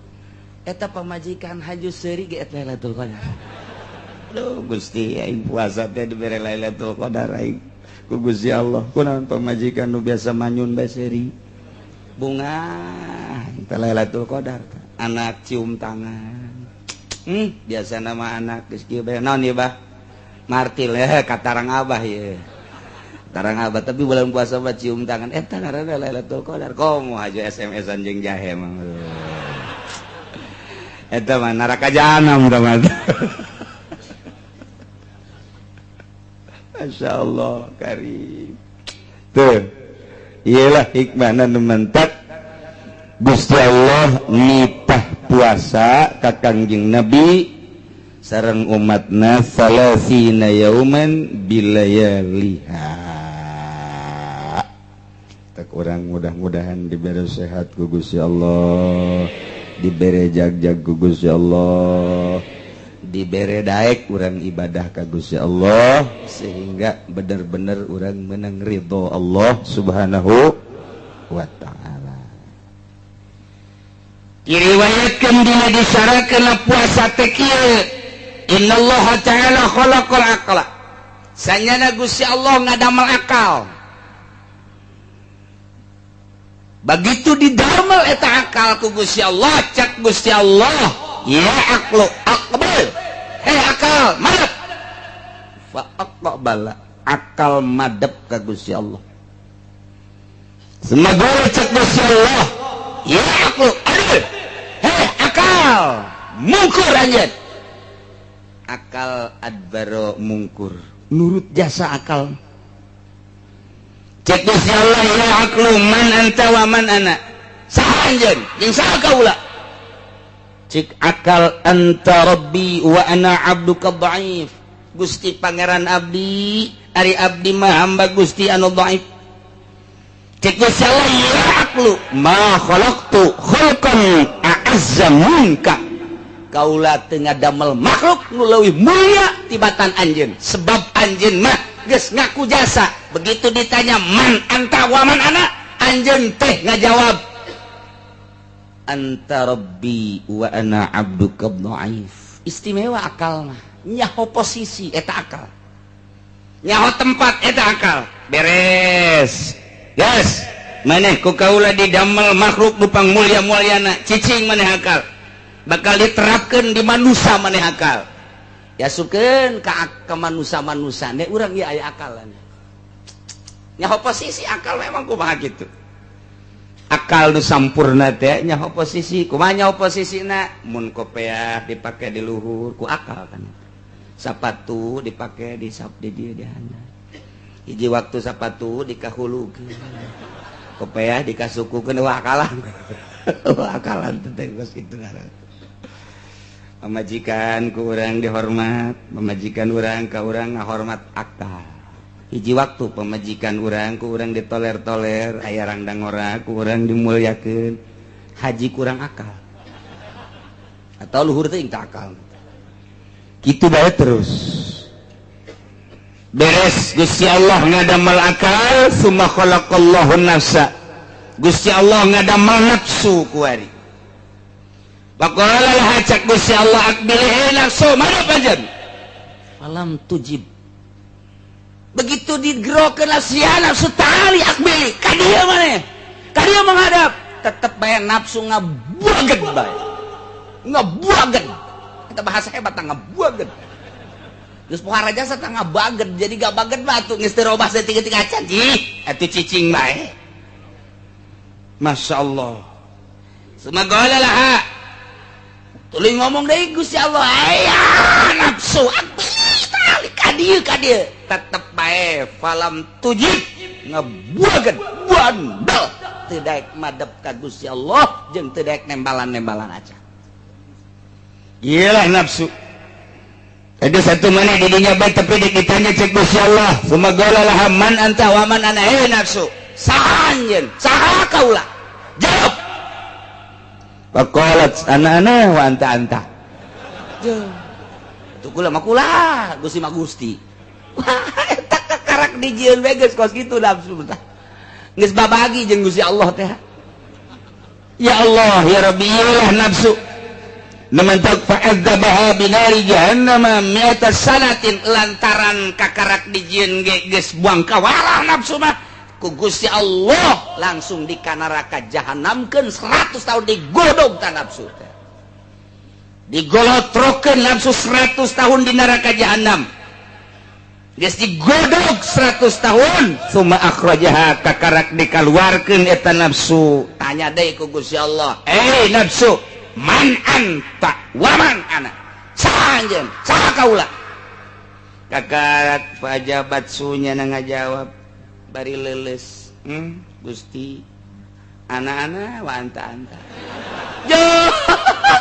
eta pamajikan haju seuri ge eta Lailatul Qadar. Aduh Gusti aing puasa teh dibere Lailatul Qadar aing ku Gusti Allah. Kunaon pamajikan nu biasa manyun bae seuri. Bunga teh Lailatul Qadar. Anak cium tangan. Biasa nama anak geus kieu bae. Naon ieu, Bah? Martil ya katarang abah ya. Tarang abah tapi bulan puasa mah cium tangan. Eta ngaranna Lailatul Qadar. Komo haju SMS-an jeung jahe mah. Eta mah neraka jahanam tah mah. Masyaallah karim. Tuh. Iyalah hikmahna nu mentak Gusti Allah nitah puasa ka Kangjeng Nabi sareng umatna salasina yauman bilayaliha. Tak urang mudah-mudahan diberi sehat ku Gusti Allah, diberi jag-jag ku Gusti Allah, diberi daek urang ibadah ka Gusti Allah sehingga bener-bener urang menang ridho Allah Subhanahu wa ta'ala. Diriwayatkan dina disyaratkeun puasa teh kieu. Innallaha ta'ala khalaqal aqla. Sanyana Gusti Allah ngadamel akal. Begitu didamel eta akal ku Gusti Allah, cak Gusti Allah, ya aqlu aqbal. Hei akal, madep. Fa aqbala, akal madep ka Gusti Allah. Semoga cak Gusti Allah, ya aqlu adil. Hei akal, mungkur anjeun. Akal adbaro mungkur, nurut jasa akal. Cek Gusti Allah ya aqlu man anta wa man ana. Saha anjeun jeung saha kaula? Cek akal anta rabbi wa ana abduka dhaif. Gusti pangeran abdi, ari abdi mah hamba Gusti anu dhaif. Cek Gusti Allah ya aqlu ma khalaqtu khalqan a'azza minka. Kaula teu ngadamel makhluk nu leuwih mulia tibatan anjeun, sebab anjeun mah geus ngaku jasa. Begitu ditanya man anta wa man ana, anjeun teh ngajawab anta rabbi wa ana abduka dhaif. Istimewa akal mah, nyaho posisi eta akal, nyaho tempat eta akal. Beres gas maneh ku kaula didamel makhluk nu pangmulia-mulyana, cicing maneh akal bakal diterapkeun di manusia maneh akal. Ya sukeun ka manusia-manusia ne urang ieu aya akalan. Nyaho posisi akal memang kumaha kitu. Akal nu sampurna teh nyaho posisi, kumaha nyaho posisina? Mun kopiah dipake di luhur ku akal kan. Sapatu dipake di dieu di handap. Hiji waktu sapatu dikahulukeun. Kopiah dikasukukeun wah akalan. Wah akalan teh geus kitu ngaranna. Pamajikan ku urang dihormat, pamajikan urang ka urang ngahormat akal. Hiji waktu pamajikan urang ku urang ditoler-toler, aya rangdang ora ku urang dimulyakeun, haji kurang akal. Atau luhur teh teu akal. Kitu bae terus. Beres Gusti Allah ngadamel akal, summa khalaqallahu nafsa. Gusti Allah ngadamel nafsu ku ari. Faqala laha cak Gusti Allah akbil nafsu mana panjen falam tujib. Begitu digerokeun sia nafsu tali akbil ka dieu maneh ka dieu menghadap tetep bae nafsu ngabuageun bae ngabuageun eta bahasa hebat ngabuageun geus pohara jasa tah ngabageun jadi gabageun mah atuh geus teu robah saeutik-eutik acan ih atuh cicing bae masyaallah. Sumagala laha tuluy ngomong deui Gusti Allah, aya nafsu akbil tali ka dieu tetep bae falam tujib ngabuageun bandel teu daek madep ka Gusti Allah jeung teu daek nembalan-nembalan acan. Iyalah nafsu. Ada satu mana di dinya bae tapi ditanya cek Gusti Allah, sumagala laha man anta wa man ana. Nafsu saha anjeun saha kaula? Jawab. Faqalat ana wa anta. Tuh kula mah kula, Gusti mah Gusti. Wah, eta kakarak dijieun we geus kos kitu nafsu tah. Geus babagi jeung Gusti Allah teh. Ya Allah, ya Rabbi, iyalah nafsu. Namantak fa'adzabaha binari jahannam mi'ata sanatin lantaran kakarak dijieun geus buang kawala nafsu mah ku Gusti Allah langsung di ka neraka jahanamkeun 100 tahun digodog ta nafsu teh. Digolotrokeun nafsu 100 tahun di neraka jahanam. Geus digodog 100 tahun summa akhrajaha kakarak dikaluarkeun eta nafsu. Tanya deui ku Gusti Allah, nafsu man anta waman ana sanjen sakaula kakarak pajabat sunya na ngajawab bari leuleus Gusti anak-anak wa anta yo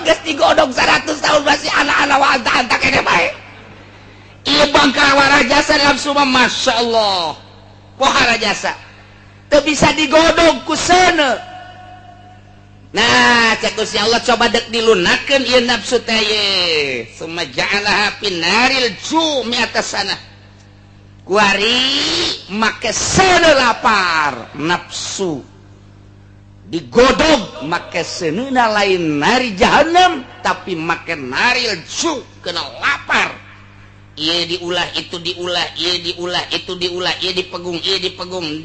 geus digodog 100 tahun masih anak-anak wa anta kene bae ieu bangka warajasa nafsu mah masyaallah pohara jasa teu bisa digodog ku seuneu. Nah, cek Gusti Allah coba dek dilunakeun ieu nafsu teh ye. Summa ja'alaha pinaril jumi atas sana. Kuari make seuneu lapar nafsu. Digodog make seuneuna lain nari jahanam tapi make naril ju kena lapar. Ieu diulah itu diulah, ieu diulah itu diulah, ieu dipegung,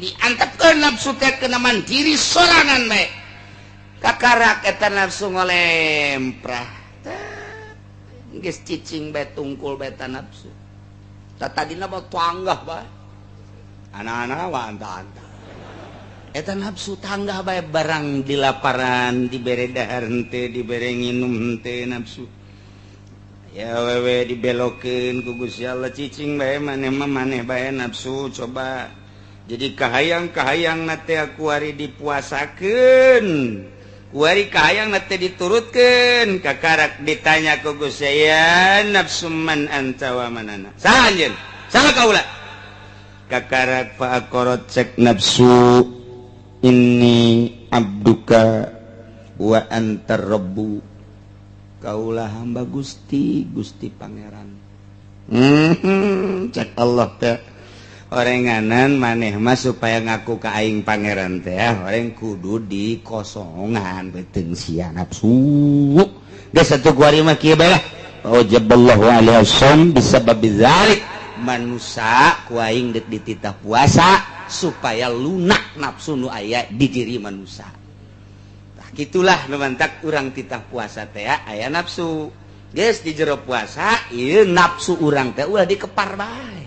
diantepkeun nafsu teh kena mandiri sorangan bae. Kakarak eta nafsu ngolemprah geus cicing bae tungkul bae eta nafsu tadina mah tanggah bae anak-anak wa anta-anta eta nafsu tanggah bae barang di laparan dibere dahar henteu dibere nginum henteu nafsu ya wewe dibelokeun ku Gusti Allah cicing bae maneh mah maneh bae nafsu coba jadi kahayang teh aku ari dipuasakeun kuari kahayang nate diturutkeun kakarak ditanya ku Gusti ya nafsu man anta wa manana sanjeun saha kaula kakarak fa aqarat cek nafsu inni abduka wa antar rabbu kaula hamba Gusti pangeran cek Allah teh orenganan maneh mah supaya ngaku ka aing pangeran teh oreng kudu dikosongan beuteung sia nafsu geus atuh kuari mah kieu bae lah wajaballahu alaihi wasallam bisabab dzalik manusia ku aing deuk dititah puasa supaya lunak nafsu nu aya di diri manusia tah kitulah nu mantak urang titah puasa teh aya nafsu geus di jero puasa ieu nafsu urang teh ulah dikepar bae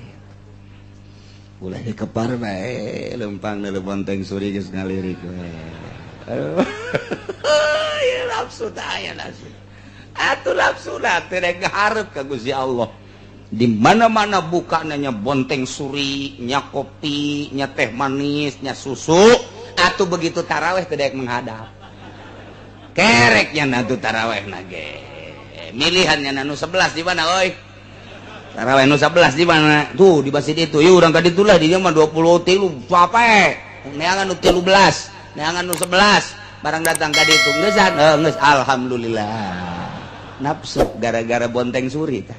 ulah dikepar bae lempang dari bonteng suri geus ngalirik bae ya nafsu teh aya nafsu atuh nafsu teh rek hareup ka Gusti Allah di mana-mana buka nya bonteng suri nya kopi nya teh manis nya susu atuh begitu tarawih teh daek menghadap kereknya nantu tarawih ge milihannya nanu 11 di mana euy tarawih nu 11 di mana? Tuh di masjid itu. Yuk urang ka ditu lah di dieu mah 23 pape. Neangan nu 13, neangan nu 11. Barang datang ka ditu geus alhamdulillah. Nafsu gara-gara bonteng suri tah.